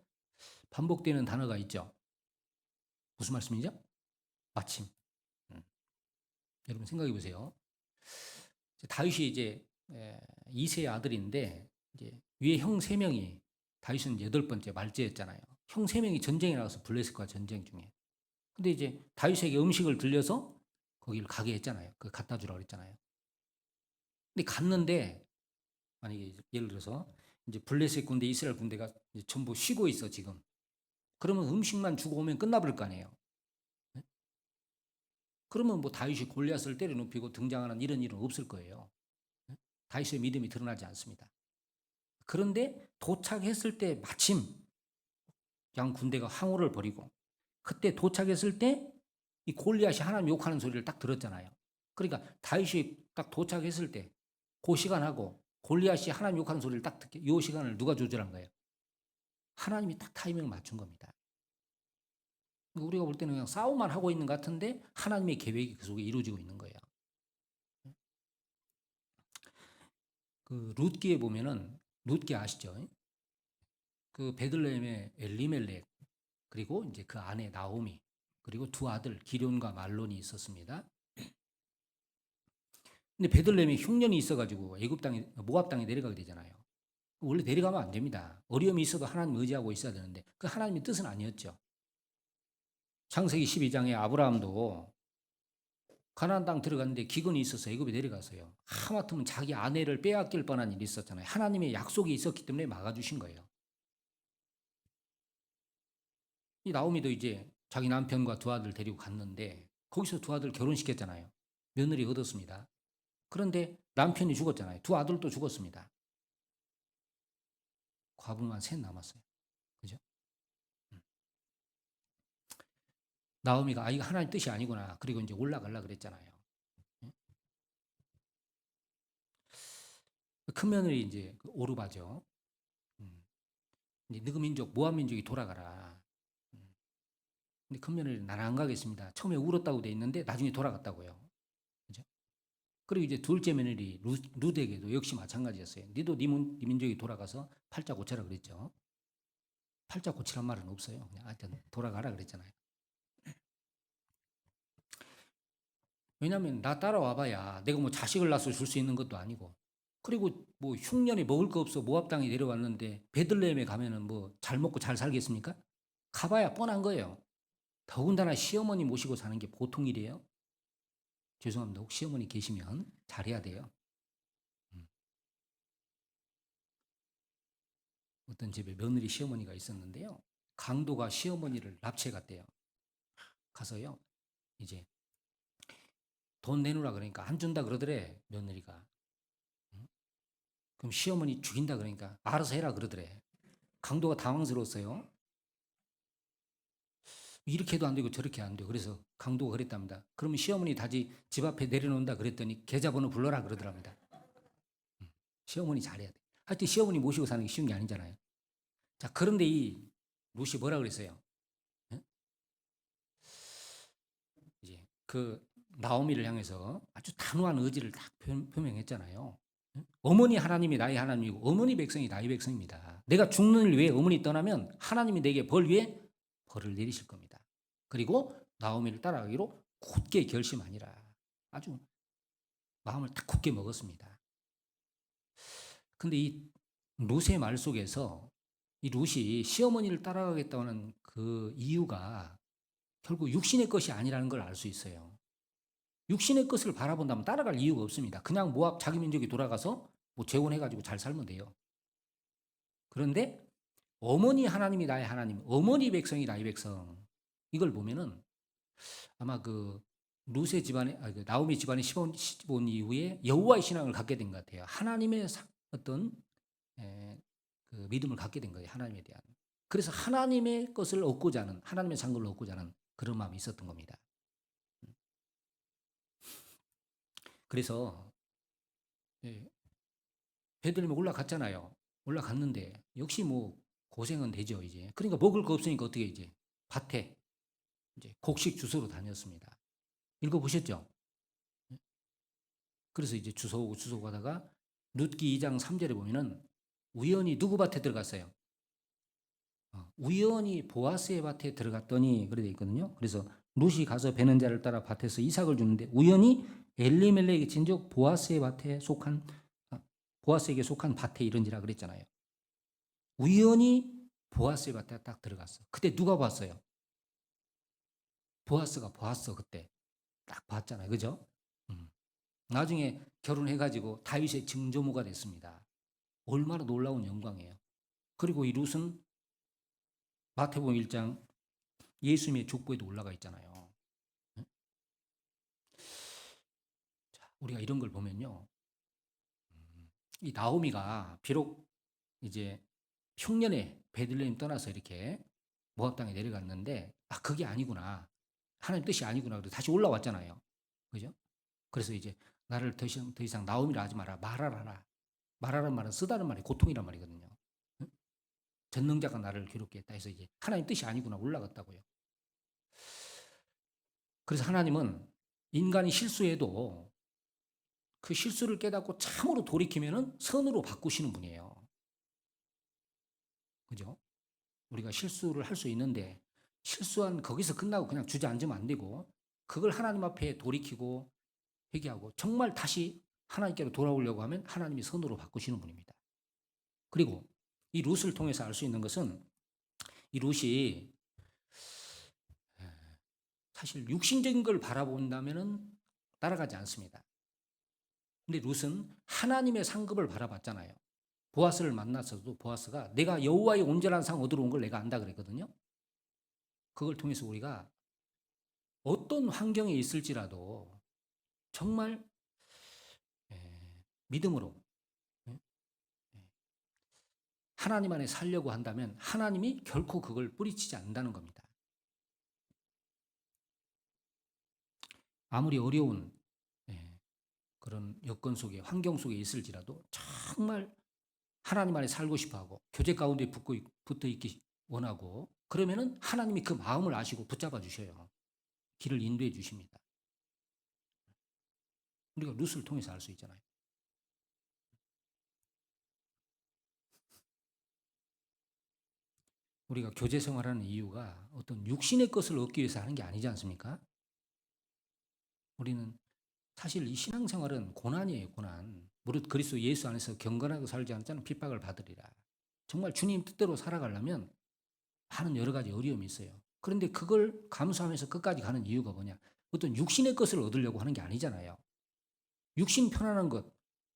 반복되는 단어가 있죠. 무슨 말씀이죠? 마침. 여러분 생각해 보세요. 다윗이 이제 이세의 아들인데 이제 위에 형 3명이 다윗은 8번째 말제였잖아요. 형 3명이 전쟁에 나가서 블레셋과 전쟁 중에. 근데 이제 다윗에게 음식을 들려서 거기를 가게 했잖아요. 그 갖다 주라고 그랬잖아요. 근데 갔는데 만약에 예를 들어서 이제 블레셋 군대, 이스라엘 군대가 이제 전부 쉬고 있어 지금. 그러면 음식만 주고 오면 끝나버릴 거 아니에요. 네? 그러면 뭐 다윗이 골리앗을 때려눕히고 등장하는 이런 일은 없을 거예요. 네? 다윗의 믿음이 드러나지 않습니다. 그런데 도착했을 때 마침 양 군대가 항우를 벌이고 그때 도착했을 때 이 골리앗이 하나님 욕하는 소리를 딱 들었잖아요. 그러니까 다윗이 딱 도착했을 때 그 시간하고 골리앗이 하나님 욕하는 소리를 딱 듣게 이 시간을 누가 조절한 거예요? 하나님이 딱 타이밍을 맞춘 겁니다. 우리가 볼 때는 그냥 싸움만 하고 있는 것 같은데 하나님의 계획이 그 속에 이루어지고 있는 거예요. 그 룻기에 보면은 룻기 아시죠? 그 베들레헴의 엘리멜렉 그리고 이제 그 아내 나오미 그리고 두 아들 기럨과 말론이 있었습니다. 근데 베들레헴에 흉년이 있어가지고 애굽 땅에 모압 땅에 내려가게 되잖아요. 원래 내려가면 안 됩니다. 어려움이 있어도 하나님 의지하고 있어야 되는데 그 하나님의 뜻은 아니었죠. 창세기 12장에 아브라함도 가나안 땅 들어갔는데 기근이 있어서 애굽에 내려가서요. 하마터면 자기 아내를 빼앗길 뻔한 일이 있었잖아요. 하나님의 약속이 있었기 때문에 막아주신 거예요. 이 나오미도 이제 자기 남편과 두 아들 데리고 갔는데 거기서 두 아들 결혼시켰잖아요. 며느리 얻었습니다. 그런데 남편이 죽었잖아요. 두 아들도 죽었습니다. 과부만 셋 남았어요. 그죠? 나오미가 아 이거 하나님 뜻이 아니구나. 그리고 이제 올라가려 그랬잖아요. 큰 며느리 이제 오르바죠. 이제 너희 민족 모압 민족이 돌아가라. 근데 큰 며느리 나는 안 가겠습니다. 처음에 울었다고 돼 있는데 나중에 돌아갔다고요. 그죠? 그리고 이제 둘째 며느리 룻에게도 역시 마찬가지였어요. 니도 네 민족이 돌아가서 팔자 고쳐라 그랬죠. 팔자 고치란 말은 없어요. 그냥 하여튼 돌아가라 그랬잖아요. 왜냐하면 나 따라와봐야 내가 뭐 자식을 낳아서 줄 수 있는 것도 아니고 그리고 뭐 흉년에 먹을 거 없어 모압 땅에 내려왔는데 베들레헴에 가면은 뭐 잘 먹고 잘 살겠습니까? 가봐야 뻔한 거예요. 더군다나 시어머니 모시고 사는 게 보통 일이에요. 죄송합니다. 혹시 시어머니 계시면 잘해야 돼요. 어떤 집에 며느리 시어머니가 있었는데요. 강도가 시어머니를 납치해 갔대요. 가서요. 이제 돈 내놓으라 그러니까 안 준다 그러더래 며느리가. 그럼 시어머니 죽인다 그러니까 알아서 해라 그러더래. 강도가 당황스러웠어요. 이렇게 해도 안 되고 저렇게 안 돼요. 그래서 강도가 그랬답니다. 그러면 시어머니 다시 집 앞에 내려놓는다 그랬더니 계좌번호 불러라 그러더랍니다. 시어머니 잘해야 돼. 하여튼 시어머니 모시고 사는 게 쉬운 게 아니잖아요. 자, 그런데 이 룻이 뭐라 그랬어요? 이제 그 나오미를 향해서 아주 단호한 의지를 딱 표명했잖아요. 어머니 하나님이 나의 하나님이고 어머니 백성이 나의 백성입니다. 내가 죽는 일 위해 어머니 떠나면 하나님이 내게 벌 위에 벌을 내리실 겁니다. 그리고 나오미를 따라가기로 굳게 결심하니라. 아주 마음을 딱 굳게 먹었습니다. 근데 이 룻의 말 속에서 이 룻이 시어머니를 따라가겠다는 그 이유가 결국 육신의 것이 아니라는 걸 알 수 있어요. 육신의 것을 바라본다면 따라갈 이유가 없습니다. 그냥 모압 자기 민족이 돌아가서 뭐 재혼해가지고 잘 살면 돼요. 그런데 어머니 하나님이 나의 하나님, 어머니 백성이 나의 백성 이걸 보면은 아마 그 룻의 집안에 그 나오미 집안의 시본 이후에 여호와의 신앙을 갖게 된 것 같아요. 하나님의 어떤 그 믿음을 갖게 된 거예요. 하나님에 대한. 그래서 하나님의 것을 얻고자 하는 하나님의 상급을 얻고자 하는 그런 마음이 있었던 겁니다. 그래서 베들레헴에 올라갔잖아요. 올라갔는데 역시 뭐 고생은 되죠 이제. 그러니까 먹을 거 없으니까 어떻게 이제 밭에 이제 곡식 주소로 다녔습니다. 읽어보셨죠? 그래서 이제 주소 가다가 룻기 2장 3절에 보면은 우연히 누구 밭에 들어갔어요? 우연히 보아스의 밭에 들어갔더니 그래 돼 있거든요. 그래서 룻이 가서 베는 자를 따라 밭에서 이삭을 주는데 우연히 엘리멜렉의 친족 보아스의 밭에 속한 보아스에게 속한 밭에 이른지라 그랬잖아요. 우연히 보아스의 밭에 딱 들어갔어. 그때 누가 봤어요? 보아스가 보았어. 그때 딱 봤잖아요. 그죠? 나중에 결혼해가지고 다윗의 증조모가 됐습니다. 얼마나 놀라운 영광이에요. 그리고 이 룻은 마태복음 1장 예수님의 족보에도 올라가 있잖아요. 자, 우리가 이런 걸 보면요. 이 나오미가 비록 이제 흉년에 베들레헴 떠나서 이렇게 모압 땅에 내려갔는데 그게 아니구나. 하나님 뜻이 아니구나. 그래서 다시 올라왔잖아요. 그죠? 그래서 이제 나를 더 이상 나오미라 하지 마라. 말하라. 말하라는 말은 쓰다는 말이 고통이란 말이거든요. 전능자가 나를 괴롭게 했다 해서 이제 하나님 뜻이 아니구나 올라갔다고요. 그래서 하나님은 인간이 실수해도 그 실수를 깨닫고 참으로 돌이키면은 선으로 바꾸시는 분이에요. 그죠? 우리가 실수를 할 수 있는데 실수한 거기서 끝나고 그냥 주저앉으면 안 되고 그걸 하나님 앞에 돌이키고 회개하고 정말 다시 하나님께로 돌아오려고 하면 하나님이 선으로 바꾸시는 분입니다. 그리고 이 룻을 통해서 알 수 있는 것은 이 룻이 사실 육신적인 걸 바라본다면은 따라가지 않습니다. 근데 룻은 하나님의 상급을 바라봤잖아요. 보아스를 만났어도 보아스가 내가 여호와의 온전한 상 얻으러 온 걸 내가 안다 그랬거든요. 그걸 통해서 우리가 어떤 환경에 있을지라도 정말 믿음으로 하나님 안에 살려고 한다면 하나님이 결코 그걸 뿌리치지 않는다는 겁니다. 아무리 어려운 그런 여건 속에 환경 속에 있을지라도 정말 하나님 안에 살고 싶어하고 교제 가운데 붙어 있기 원하고 그러면은 하나님이 그 마음을 아시고 붙잡아 주셔요. 길을 인도해 주십니다. 우리가 룻을 통해서 알 수 있잖아요. 우리가 교제 생활하는 이유가 어떤 육신의 것을 얻기 위해서 하는 게 아니지 않습니까? 우리는 사실 이 신앙생활은 고난이에요, 고난. 무릇 그리스도 예수 안에서 경건하게 살지 않을 자는 핍박을 받으리라. 정말 주님 뜻대로 살아가려면 많은 여러 가지 어려움이 있어요. 그런데 그걸 감수하면서 끝까지 가는 이유가 뭐냐? 어떤 육신의 것을 얻으려고 하는 게 아니잖아요. 육신 편안한 것,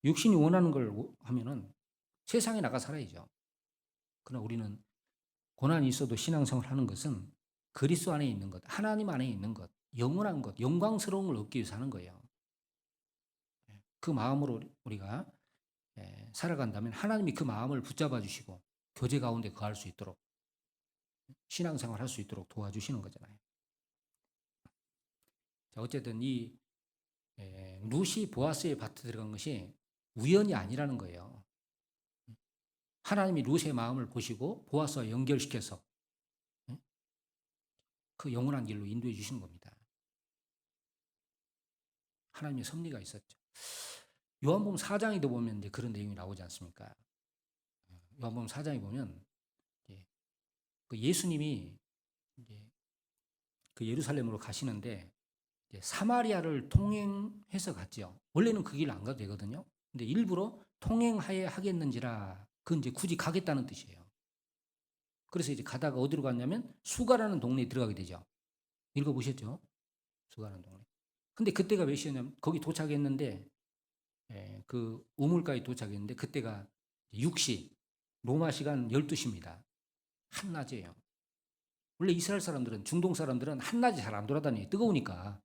육신이 원하는 걸 하면은 세상에 나가 살아야죠. 그러나 우리는 고난이 있어도 신앙생활 하는 것은 그리스도 안에 있는 것, 하나님 안에 있는 것, 영원한 것, 영광스러운 걸 얻기 위해서 하는 거예요. 그 마음으로 우리가 살아간다면 하나님이 그 마음을 붙잡아 주시고 교제 가운데 거할 수 있도록 신앙생활 할 수 있도록 도와주시는 거잖아요. 자, 어쨌든 이 룻이 보아스의 밭에 들어간 것이 우연이 아니라는 거예요. 하나님이 룻의 마음을 보시고 보아스와 연결시켜서 그 영원한 길로 인도해 주신 겁니다. 하나님의 섭리가 있었죠. 요한복음 4장에도 보면 이제 그런 내용이 나오지 않습니까? 요한복음 4장에 보면 그 예수님이 이제 그 예루살렘으로 가시는데 사마리아를 통행해서 갔죠. 원래는 그 길 안 가도 되거든요. 근데 일부러 통행하여 하겠는지라 그 이제 굳이 가겠다는 뜻이에요. 그래서 이제 가다가 어디로 갔냐면 수가라는 동네에 들어가게 되죠. 읽어보셨죠? 수가라는 동네. 근데 그때가 몇 시였냐면 거기 도착했는데 그 우물가에 도착했는데 그때가 6시 로마 시간 12시입니다. 한낮이에요. 원래 이스라엘 사람들은 중동 사람들은 한낮에 잘 안 돌아다녀요. 뜨거우니까.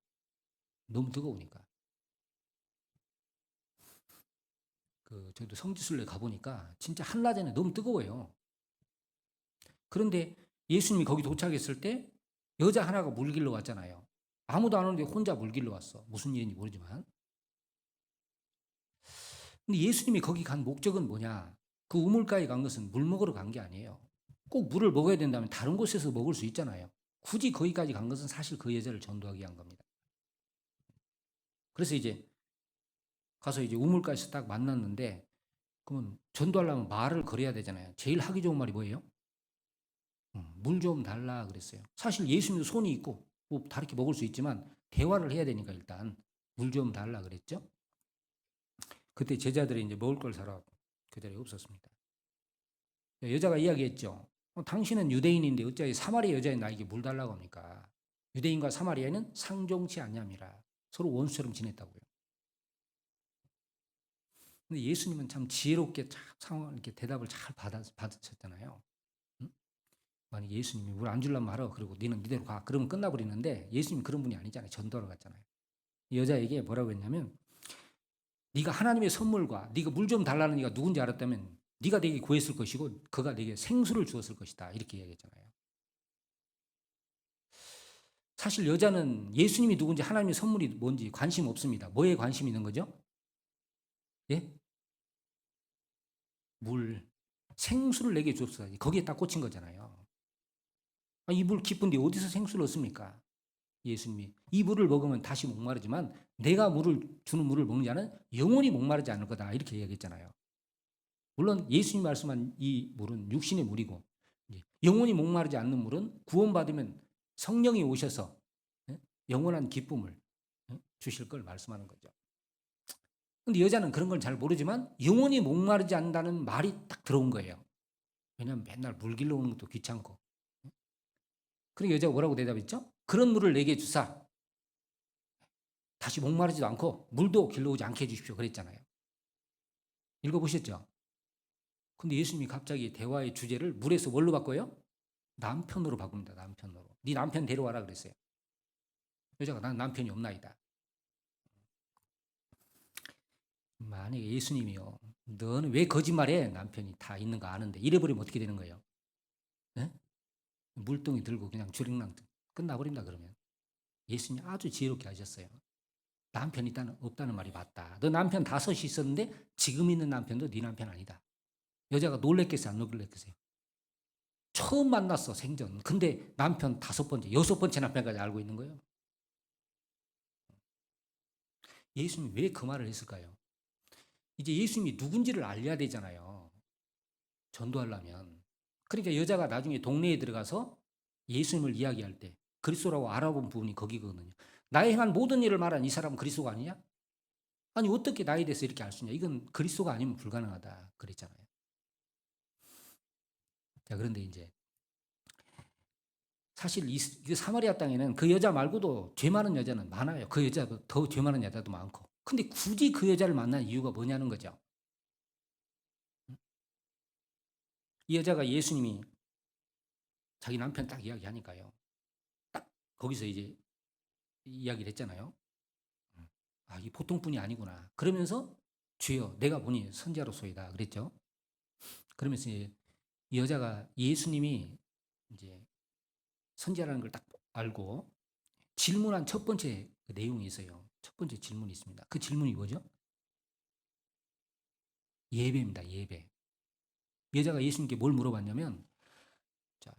너무 뜨거우니까. 저도 성지순례 가보니까 진짜 한낮에는 너무 뜨거워요. 그런데 예수님이 거기 도착했을 때 여자 하나가 물 길러 왔잖아요. 아무도 안 오는데 혼자 물 길러 왔어. 무슨 일인지 모르지만. 근데 예수님이 거기 간 목적은 뭐냐? 그 우물가에 간 것은 물 먹으러 간 게 아니에요. 꼭 물을 먹어야 된다면 다른 곳에서 먹을 수 있잖아요. 굳이 거기까지 간 것은 사실 그 여자를 전도하기 위한 겁니다. 그래서 이제 가서 이제 우물가에서 딱 만났는데 그러면 전도하려면 말을 걸어야 되잖아요. 제일 하기 좋은 말이 뭐예요? 물 좀 달라 그랬어요. 사실 예수님도 손이 있고 뭐 다르게 먹을 수 있지만 대화를 해야 되니까 일단 물 좀 달라 그랬죠. 그때 제자들이 이제 먹을 걸 사러 그 자리에 없었습니다. 여자가 이야기했죠. 당신은 유대인인데 어찌 사마리아 여자인 나에게 물 달라고 합니까? 유대인과 사마리아는 상종치 않냐미라. 서로 원수처럼 지냈다고요. 근데 예수님은 참 지혜롭게 참 상황 이렇게 대답을 잘 받으셨잖아요. 응? 만약 예수님이 물 안 줄라면 말아. 그리고 너는 이대로 가. 그러면 끝나버리는데 예수님이 그런 분이 아니잖아요. 전도하러 갔잖아요. 여자에게 뭐라고 했냐면 네가 하나님의 선물과 네가 물 좀 달라는 네가 누군지 알았다면 네가 내게 구했을 것이고 그가 내게 생수를 주었을 것이다. 이렇게 얘기했잖아요. 사실 여자는 예수님이 누군지 하나님의 선물이 뭔지 관심 없습니다. 뭐에 관심 있는 거죠? 예? 물. 생수를 내게 줬어야지. 거기에 딱 꽂힌 거잖아요. 이 물 깊은데 어디서 생수를 얻습니까? 예수님이 이 물을 먹으면 다시 목마르지만 내가 물을 주는 물을 먹는 자는 영원히 목마르지 않을 거다. 이렇게 얘기했잖아요. 물론 예수님이 말씀한 이 물은 육신의 물이고 영원히 목마르지 않는 물은 구원받으면 성령이 오셔서 영원한 기쁨을 주실 걸 말씀하는 거죠. 근데 여자는 그런 걸 잘 모르지만 영원히 목마르지 않는다는 말이 딱 들어온 거예요. 왜냐하면 맨날 물 길러 오는 것도 귀찮고. 그러니까 여자가 뭐라고 대답했죠? 그런 물을 내게 주사 다시 목마르지도 않고 물도 길러오지 않게 해주십시오. 그랬잖아요. 읽어보셨죠? 근데 예수님이 갑자기 대화의 주제를 물에서 뭘로 바꿔요? 남편으로 바꿉니다. 남편으로. 네 남편 데려와라 그랬어요. 여자가 난 남편이 없나이다. 만약에 예수님이요. 너는 왜 거짓말해? 남편이 다 있는 거 아는데 이래버리면 어떻게 되는 거예요? 네? 물동이 들고 그냥 주랭랑 끝나버린다 그러면. 예수님이 아주 지혜롭게 하셨어요. 남편 없다는 말이 맞다. 너 남편 5이 있었는데 지금 있는 남편도 네 남편 아니다. 여자가 놀랬겠어요? 안 놀랬겠어요? 처음 만났어, 생전. 근데 남편 5번째, 6번째 남편까지 알고 있는 거예요. 예수님이 왜 그 말을 했을까요? 이제 예수님이 누군지를 알려야 되잖아요. 전도하려면. 그러니까 여자가 나중에 동네에 들어가서 예수님을 이야기할 때 그리스도라고 알아본 부분이 거기거든요. 나의 행한 모든 일을 말한 이 사람은 그리스도가 아니냐? 아니 어떻게 나에 대해서 이렇게 알 수 있냐? 이건 그리스도가 아니면 불가능하다 그랬잖아요. 자, 그런데 이제 사실 이 사마리아 땅에는 그 여자 말고도 죄 많은 여자는 많아요. 그 여자도 더 죄 많은 여자도 많고. 근데 굳이 그 여자를 만난 이유가 뭐냐는 거죠. 이 여자가 예수님이 자기 남편 딱 이야기하니까요. 딱 거기서 이제 이야기를 했잖아요. 이 보통 분이 아니구나. 그러면서 주여 내가 보니 선자로소이다 그랬죠. 그러면서 이제 이 여자가 예수님이 이제 선자라는 걸 딱 알고 질문한 첫 번째 그 내용이 있어요. 첫 번째 질문이 있습니다. 그 질문이 뭐죠? 예배입니다. 예배. 여자가 예수님께 뭘 물어봤냐면, 자,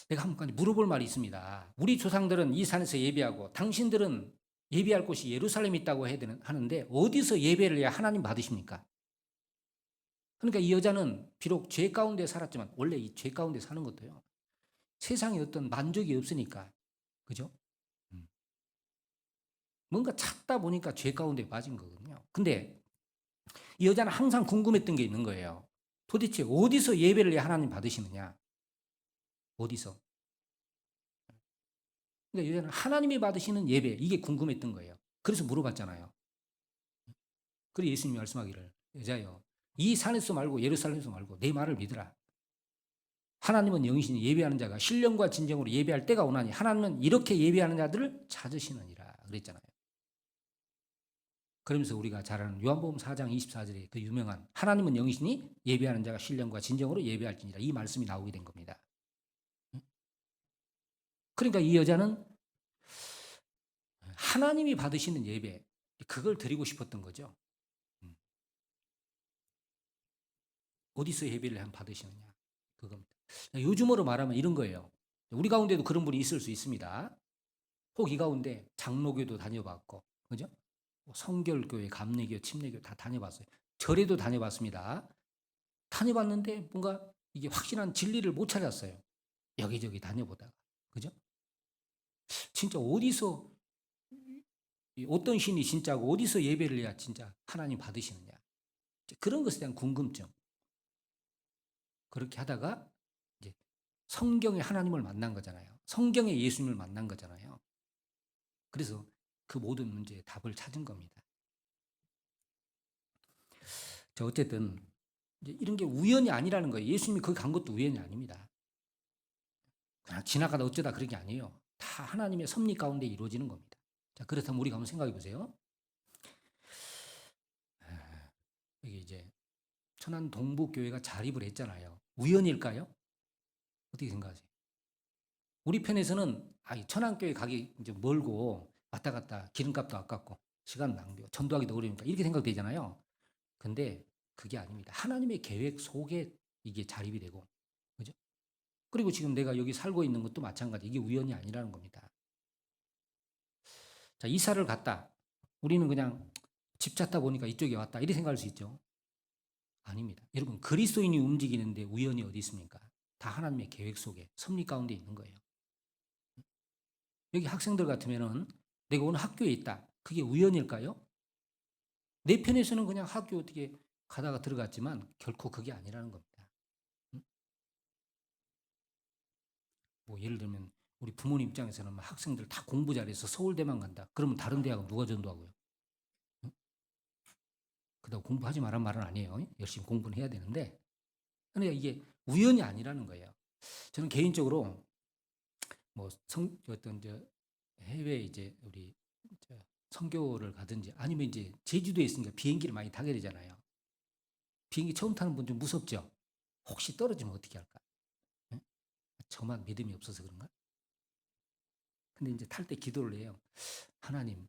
내가 한 가지 물어볼 말이 있습니다. 우리 조상들은 이 산에서 예배하고 당신들은 예배할 곳이 예루살렘에 있다고 하는데 어디서 예배를 해야 하나님 받으십니까? 그러니까 이 여자는 비록 죄 가운데 살았지만 원래 이 죄 가운데 사는 것도요. 세상에 어떤 만족이 없으니까. 그죠? 음. 뭔가 찾다 보니까 죄 가운데 빠진 거거든요. 근데 이 여자는 항상 궁금했던 게 있는 거예요. 도대체 어디서 예배를 해야 하나님 받으시느냐? 어디서? 그러니까 여자는 하나님이 받으시는 예배, 이게 궁금했던 거예요. 그래서 물어봤잖아요. 그리고 예수님이 말씀하기를, 여자여, 이 산에서 말고 예루살렘에서 말고 내 말을 믿으라. 하나님은 영이시니 예배하는 자가 신령과 진정으로 예배할 때가 오나니 하나님은 이렇게 예배하는 자들을 찾으시느니라 그랬잖아요. 그러면서 우리가 잘 아는 요한복음 4장 24절에 그 유명한 하나님은 영이시니 예배하는 자가 신령과 진정으로 예배할지니라 이 말씀이 나오게 된 겁니다. 그러니까 이 여자는 하나님이 받으시는 예배, 그걸 드리고 싶었던 거죠. 어디서 예배를 하면 받으시느냐. 그겁니다. 요즘으로 말하면 이런 거예요. 우리 가운데도 그런 분이 있을 수 있습니다. 혹 이 가운데 장로교도 다녀봤고, 그죠? 성결교회, 감리교, 침례교 다 다녀봤어요. 절에도 다녀봤습니다. 다녀봤는데 뭔가 이게 확실한 진리를 못 찾았어요. 여기저기 다녀보다가. 그죠? 진짜 어디서, 어떤 신이 진짜고 어디서 예배를 해야 진짜 하나님 받으시느냐. 그런 것에 대한 궁금증. 그렇게 하다가 이제 성경의 하나님을 만난 거잖아요. 성경의 예수님을 만난 거잖아요. 그래서 그 모든 문제의 답을 찾은 겁니다. 자, 어쨌든 이제 이런 게 우연이 아니라는 거예요. 예수님이 거기 간 것도 우연이 아닙니다. 그냥 지나가다 어쩌다 그런 게 아니에요. 다 하나님의 섭리 가운데 이루어지는 겁니다. 자, 그렇다면 우리가 한번 생각해 보세요. 이게 이제 천안 동북교회가 자립을 했잖아요. 우연일까요? 어떻게 생각하세요? 우리 편에서는 천안교회 가기 이제 멀고 왔다 갔다 기름값도 아깝고 시간 낭비고 전도하기도 어려우니까 이렇게 생각되잖아요. 근데 그게 아닙니다. 하나님의 계획 속에 이게 자립이 되고, 그죠? 그리고 지금 내가 여기 살고 있는 것도 마찬가지. 이게 우연이 아니라는 겁니다. 자, 이사를 갔다. 우리는 그냥 집 찾다 보니까 이쪽에 왔다. 이렇게 생각할 수 있죠. 아닙니다. 여러분, 그리스도인이 움직이는데 우연이 어디 있습니까? 다 하나님의 계획 속에 섭리 가운데 있는 거예요. 여기 학생들 같으면은 내가 오늘 학교에 있다. 그게 우연일까요? 내 편에서는 그냥 학교 어떻게 가다가 들어갔지만 결코 그게 아니라는 겁니다. 뭐 예를 들면 우리 부모님 입장에서는 학생들 다 공부 잘해서 서울대만 간다. 그러면 다른 대학은 누가 전도하고요? 그다고 공부하지 말란 말은 아니에요. 열심히 공부는 해야 되는데, 그러니까 이게 우연이 아니라는 거예요. 저는 개인적으로 뭐 어떤 해외 이제 우리 선교를 가든지 아니면 이제 제주도에 있으니까 비행기를 많이 타게 되잖아요. 비행기 처음 타는 분 좀 무섭죠? 혹시 떨어지면 어떻게 할까? 예? 저만 믿음이 없어서 그런가? 근데 이제 탈 때 기도를 해요. 하나님,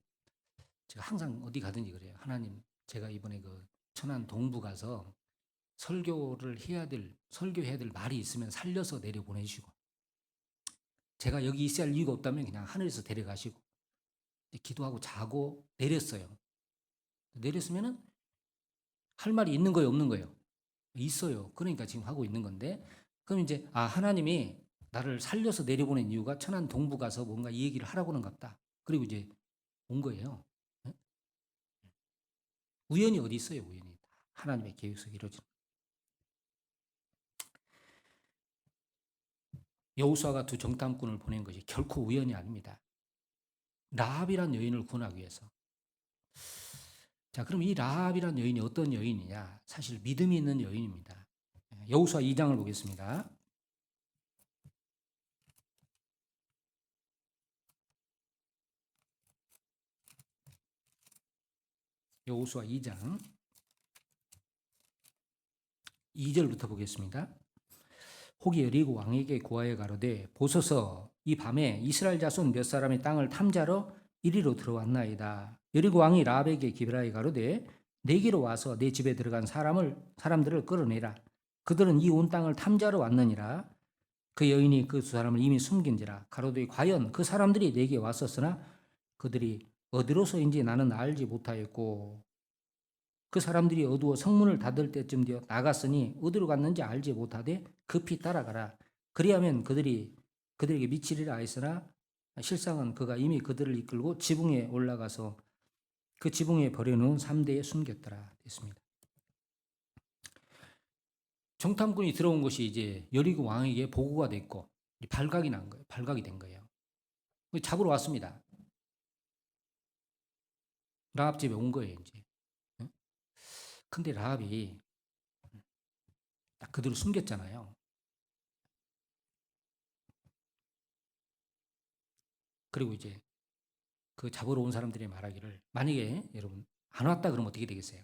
제가 항상 어디 가든지 그래요. 하나님, 제가 이번에 그 천안 동부 가서 설교해야 될 말이 있으면 살려서 내려 보내주시고, 제가 여기 있어야 할 이유가 없다면 그냥 하늘에서 데려가시고, 기도하고 자고 내렸어요. 내렸으면은 할 말이 있는 거예요, 없는 거예요? 있어요. 그러니까 지금 하고 있는 건데, 그럼 이제, 하나님이 나를 살려서 내려보낸 이유가 천안 동부 가서 뭔가 이 얘기를 하라고는 같다. 그리고 이제 온 거예요. 예? 우연이 어디 있어요, 우연이. 하나님의 계획 속에 이루어지는. 여호수아가 두 정탐꾼을 보낸 것이 결코 우연이 아닙니다. 라합이란 여인을 구원하기 위해서. 자, 그럼 이 라합이란 여인이 어떤 여인이냐? 사실 믿음이 있는 여인입니다. 여호수아 2장을 보겠습니다. 여호수아 2장 2절부터 보겠습니다. 혹이 여리고 왕에게 고하여 가로되 보소서 이 밤에 이스라엘 자손 몇 사람이 땅을 탐자러 이리로 들어왔나이다. 여리고 왕이 라합에게 기별하여 가로되 내게로 와서 내 집에 들어간 사람들을 끌어내라. 그들은 이 온 땅을 탐자러 왔느니라. 그 여인이 그 두 사람을 이미 숨긴지라. 가로되 과연 그 사람들이 내게 왔었으나 그들이 어디로서인지 나는 알지 못하였고 그 사람들이 어두워 성문을 닫을 때쯤 되어 나갔으니 어디로 갔는지 알지 못하되 급히 따라가라. 그리하면 그들에게 미치리라 하였으나 실상은 그가 이미 그들을 이끌고 지붕에 올라가서 그 지붕에 버려놓은 3대에 숨겼더라. 됐습니다. 정탐꾼이 들어온 것이 이제 여리고 왕에게 보고가 됐고 발각이 난 거예요. 발각이 된 거예요. 잡으러 왔습니다. 라합 집에 온 거예요, 이제. 근데 라합이 딱 그대로 숨겼잖아요. 그리고 이제 그 잡으러 온 사람들이 말하기를 만약에 여러분 안 왔다 그러면 어떻게 되겠어요?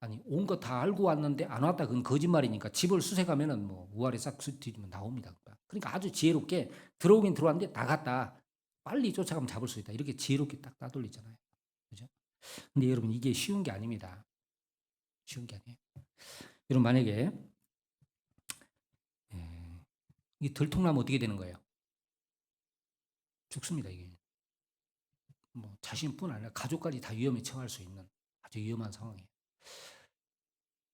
아니 온 거 다 알고 왔는데 안 왔다 그건 거짓말이니까 집을 수색하면은 뭐 우아래 싹 뒤지면 나옵니다. 그러니까 아주 지혜롭게 들어오긴 들어왔는데 나갔다. 빨리 쫓아가면 잡을 수 있다. 이렇게 지혜롭게 딱 따돌리잖아요. 그죠? 근데 여러분 이게 쉬운 게 아닙니다. 쉬운 게 아니에요. 여러분 만약에 이 들통나면 어떻게 되는 거예요? 죽습니다 이게. 뭐 자신뿐 아니라 가족까지 다 위험에 처할 수 있는 아주 위험한 상황이에요.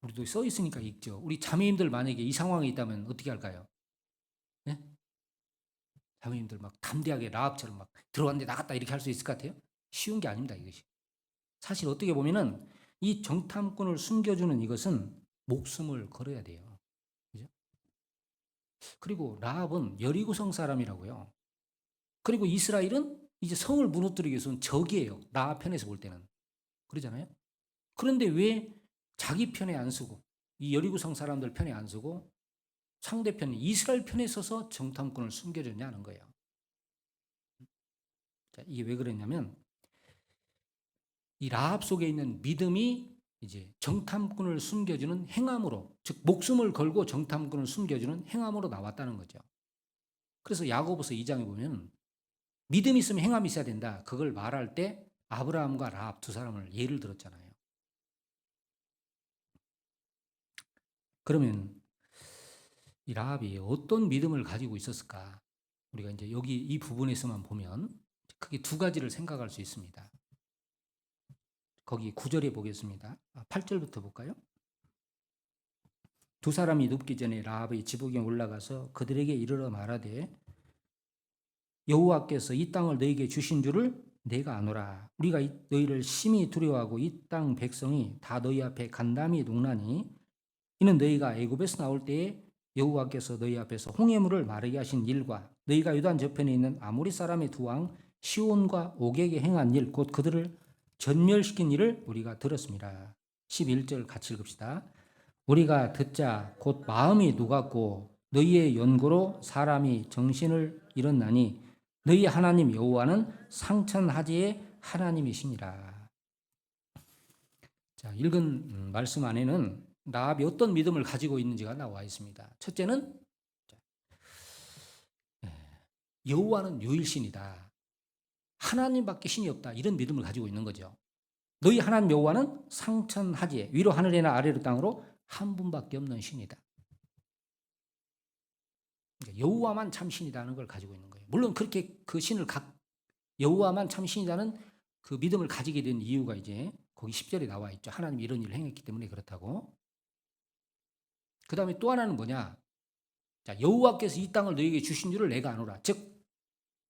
우리도 써 있으니까 읽죠. 우리 자매님들 만약에 이 상황에 있다면 어떻게 할까요? 네? 자매님들 막 담대하게 라합처럼 막 들어왔는데 나갔다 이렇게 할 수 있을 것 같아요? 쉬운 게 아닙니다 이것이. 사실 어떻게 보면은 이 정탐꾼을 숨겨주는 이것은 목숨을 걸어야 돼요. 그죠? 그리고 라합은 여리고성 사람이라고요. 그리고 이스라엘은 이제 성을 무너뜨리기 위해서는 적이에요. 라합 편에서 볼 때는. 그러잖아요. 그런데 왜 자기 편에 안 서고 이 여리고성 사람들 편에 안 서고 상대편 이스라엘 편에 서서 정탐꾼을 숨겨줬냐는 거예요. 자, 이게 왜 그랬냐면 이 라합 속에 있는 믿음이 이제 정탐꾼을 숨겨주는 행함으로, 즉 목숨을 걸고 정탐꾼을 숨겨주는 행함으로 나왔다는 거죠. 그래서 야고보서 2장에 보면 믿음이 있으면 행함이 있어야 된다. 그걸 말할 때 아브라함과 라합 두 사람을 예를 들었잖아요. 그러면 이 라합이 어떤 믿음을 가지고 있었을까? 우리가 이제 여기 이 부분에서만 보면 크게 두 가지를 생각할 수 있습니다. 거기 9절에 보겠습니다. 8절부터 볼까요? 두 사람이 눕기 전에 라합의 지붕에 올라가서 그들에게 이르러 말하되 여호와께서 이 땅을 너희에게 주신 줄을 내가 아노라. 우리가 너희를 심히 두려워하고 이 땅 백성이 다 너희 앞에 간담이 농나니 이는 너희가 애굽에서 나올 때에 여호와께서 너희 앞에서 홍해물을 마르게 하신 일과 너희가 유단 저편에 있는 아모리 사람의 두 왕 시온과 옥에게 행한 일 곧 그들을 전멸시킨 일을 우리가 들었습니다. 11절 같이 읽읍시다. 우리가 듣자 곧 마음이 녹았고 너희의 연고로 사람이 정신을 잃었나니 너희 하나님 여호와는 상천하지의 하나님이시니라. 자, 읽은 말씀 안에는 라합이 어떤 믿음을 가지고 있는지가 나와 있습니다. 첫째는 여호와는 유일신이다. 하나님밖에 신이 없다. 이런 믿음을 가지고 있는 거죠. 너희 하나님 여호와는 상천하지에 위로 하늘이나 아래로 땅으로 한 분밖에 없는 신이다. 그러니까 여호와만 참 신이라는 걸 가지고 있는 거예요. 물론 그렇게 그 신을 여호와만 참 신이라는 그 믿음을 가지게 된 이유가 이제 거기 10절에 나와 있죠. 하나님이 이런 일을 행했기 때문에 그렇다고. 그 다음에 또 하나는 뭐냐? 자, 여호와께서 이 땅을 너희에게 주신 줄을 내가 아노라. 즉,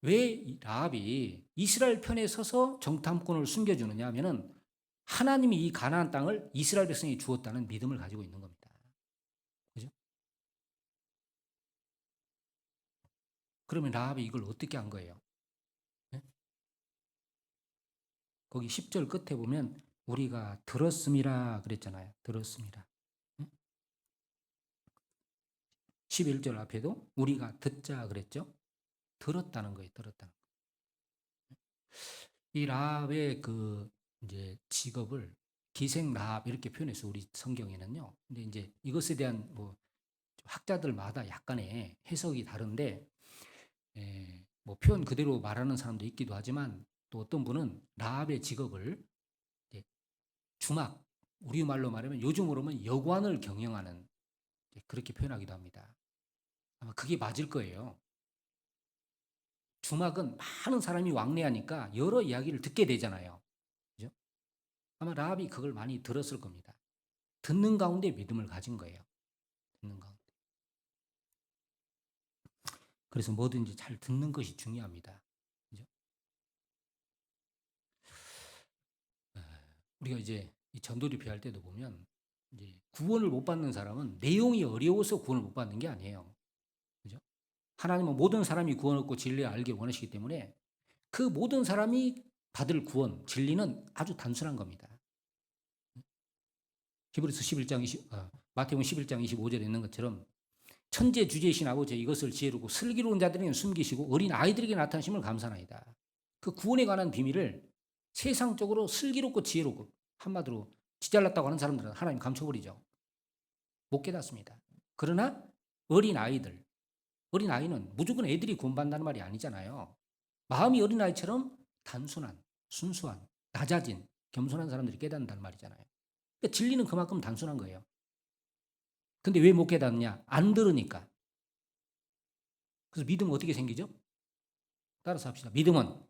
왜 라합이 이스라엘 편에 서서 정탐꾼을 숨겨주느냐 하면은 하나님이 이 가나안 땅을 이스라엘 백성이 주었다는 믿음을 가지고 있는 겁니다. 그죠? 그러면 라합이 이걸 어떻게 한 거예요? 네? 거기 10절 끝에 보면 우리가 들었음이라 그랬잖아요. 들었습니다. 11절 앞에도 우리가 듣자 그랬죠. 들었다는 거예요. 들었다는 거. 이 라합의 그 이제 직업을 기생 라합 이렇게 표현해서 우리 성경에는요. 근데 이제 이것에 대한 뭐 학자들마다 약간의 해석이 다른데 뭐 표현 그대로 말하는 사람도 있기도 하지만 또 어떤 분은 라합의 직업을 주막 우리말로 말하면 요즘으로 면 여관을 경영하는 그렇게 표현하기도 합니다. 아마 그게 맞을 거예요. 주막은 많은 사람이 왕래하니까 여러 이야기를 듣게 되잖아요. 그죠? 아마 라합이 그걸 많이 들었을 겁니다. 듣는 가운데 믿음을 가진 거예요. 듣는 가운데. 그래서 뭐든지 잘 듣는 것이 중요합니다. 그죠? 우리가 이제 이 전도리 비할 때도 보면 이제 구원을 못 받는 사람은 내용이 어려워서 구원을 못 받는 게 아니에요. 그죠? 하나님은 모든 사람이 구원 얻고 진리를 알게 원하시기 때문에 그 모든 사람이 받을 구원, 진리는 아주 단순한 겁니다. 히브리서 11장 마태복음 11장 25절에 있는 것처럼 천재 주제이신 아버지 이것을 지혜롭고 슬기로운 자들에게는 숨기시고 어린 아이들에게 나타나심을 감사나이다. 그 구원에 관한 비밀을 세상적으로 슬기롭고 지혜롭고 한마디로 지잘났다고 하는 사람들은 하나님 감춰버리죠. 못 깨닫습니다. 그러나 어린 아이는 무조건 애들이 구원받는다는 말이 아니잖아요. 마음이 어린 아이처럼 단순한, 순수한, 낮아진, 겸손한 사람들이 깨닫는다는 말이잖아요. 그러니까 진리는 그만큼 단순한 거예요. 근데 왜 못 깨닫느냐? 안 들으니까. 그래서 믿음은 어떻게 생기죠? 따라서 합시다. 믿음은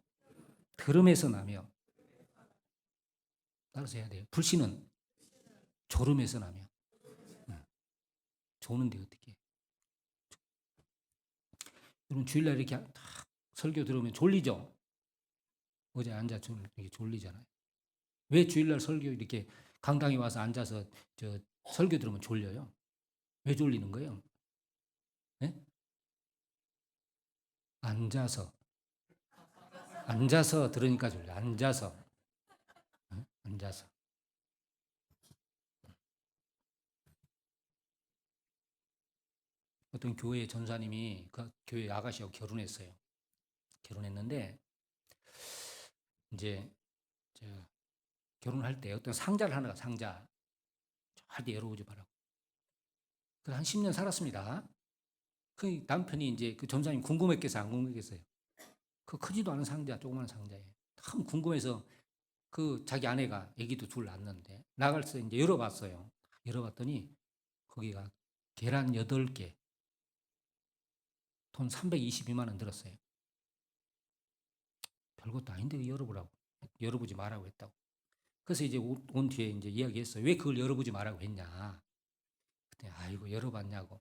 들음에서 나며 따라서 해야 돼요. 불신은 졸음에서 나며. 조는데 어떻게? 여러분 주일날 이렇게 딱 설교 들으면 졸리죠? 어제 앉아서 이렇게 졸리잖아요. 왜 주일날 설교 이렇게 강당에 와서 앉아서 설교 들으면 졸려요? 왜 졸리는 거예요? 네? 앉아서 들으니까 졸려. 앉아서. 응? 앉아서. 어떤 교회 전사님이 그 교회 아가씨하고 결혼했어요. 결혼했는데 이제 저 결혼할 때 어떤 상자를 하나가 상자 절대 열어보지 말라고. 그래서 한 10년 살았습니다. 그 남편이 이제 그 전사님 궁금했겠어요, 안 궁금했겠어요? 그 크지도 않은 상자, 조그만 상자에 참 궁금해서 그 자기 아내가 아기도 둘 낳았는데 나갈 때 이제 열어봤어요. 열어봤더니 거기가 계란 8개, 돈 322만 원 들었어요. 별것도 아닌데 열어보라고. 열어보지 말라고 했다고. 그래서 이제 온 뒤에 이제 이야기했어요. 왜 그걸 열어보지 말라고 했냐. 그때 아이고 열어봤냐고.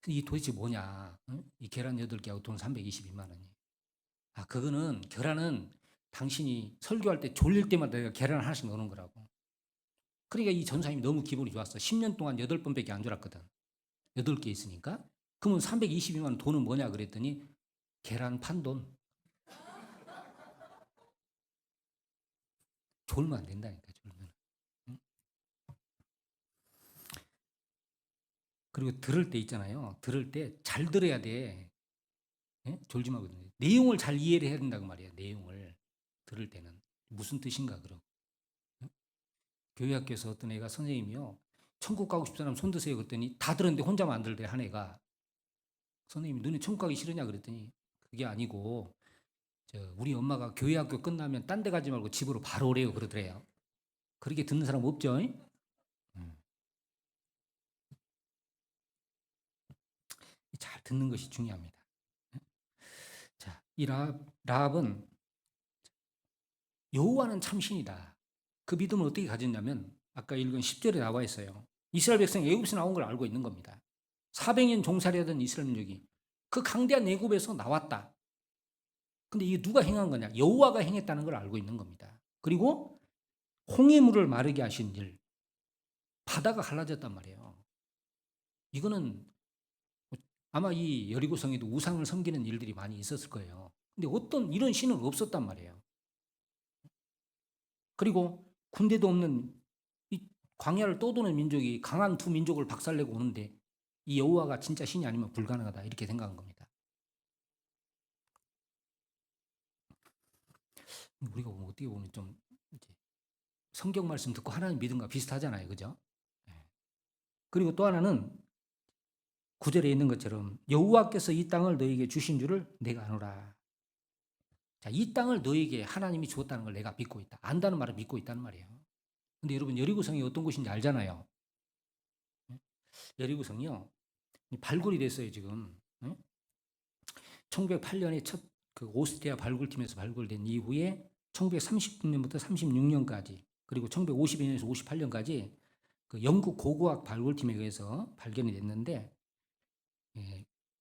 이 도대체 뭐냐. 응? 이 계란 8개하고 돈 322만 원이. 아, 그거는 계란은 당신이 설교할 때 졸릴 때마다 내가 계란을 하나씩 넣는 거라고. 그러니까 이 전사님이 너무 기분이 좋았어. 10년 동안 8번밖에 안 졸았거든. 8개 있으니까. 그러면 322만 원 돈은 뭐냐 그랬더니 계란 판 돈. 졸면 안 된다니까, 졸면. 응? 그리고 들을 때 있잖아요. 들을 때 잘 들어야 돼. 예? 졸지 말고. 내용을 잘 이해를 해야 된다고 말이야. 내용을 들을 때는. 무슨 뜻인가 그러고. 응? 교회 학교에서 어떤 애가 선생님이요. 천국 가고 싶은 사람 손 드세요 그랬더니 다 들었는데 혼자만 안 들대 한 애가. 선생님이 너네 천국 가기 싫으냐 그랬더니 그게 아니고 우리 엄마가 교회 학교 끝나면 딴 데 가지 말고 집으로 바로 오래요 그러더래요. 그렇게 듣는 사람 없죠? 잘 듣는 것이 중요합니다. 자, 이 라합은 여호와는 참신이다. 그 믿음을 어떻게 가졌냐면 아까 읽은 10절에 나와 있어요. 이스라엘 백성이 애굽에서 나온 걸 알고 있는 겁니다. 400년 종살이하던 이스라엘 민족이 그 강대한 애굽에서 나왔다. 근데 이게 누가 행한 거냐? 여호와가 행했다는 걸 알고 있는 겁니다. 그리고 홍해 물을 마르게 하신 일, 바다가 갈라졌단 말이에요. 이거는 아마 이 여리고성에도 우상을 섬기는 일들이 많이 있었을 거예요. 근데 어떤 이런 신은 없었단 말이에요. 그리고 군대도 없는 이 광야를 떠도는 민족이 강한 두 민족을 박살내고 오는데 이 여호와가 진짜 신이 아니면 불가능하다 이렇게 생각한 겁니다. 우리가 어떻게 보면 좀 성경 말씀 듣고 하나님 믿음과 비슷하잖아요, 그죠? 그리고 또 하나는 9절에 있는 것처럼 여호와께서 이 땅을 너에게 주신 줄을 내가 아노라. 자, 이 땅을 너에게 하나님이 주었다는 걸 내가 믿고 있다. 안다는 말을 믿고 있다는 말이에요. 근데 여러분 여리고성이 어떤 곳인지 알잖아요. 여리고성이요. 발굴이 됐어요, 지금. 1908년에 첫 그 오스트리아 발굴팀에서 발굴된 이후에 1939년부터 36년까지 그리고 1952년에서 58년까지 그 영국 고고학 발굴팀에 의해서 발견이 됐는데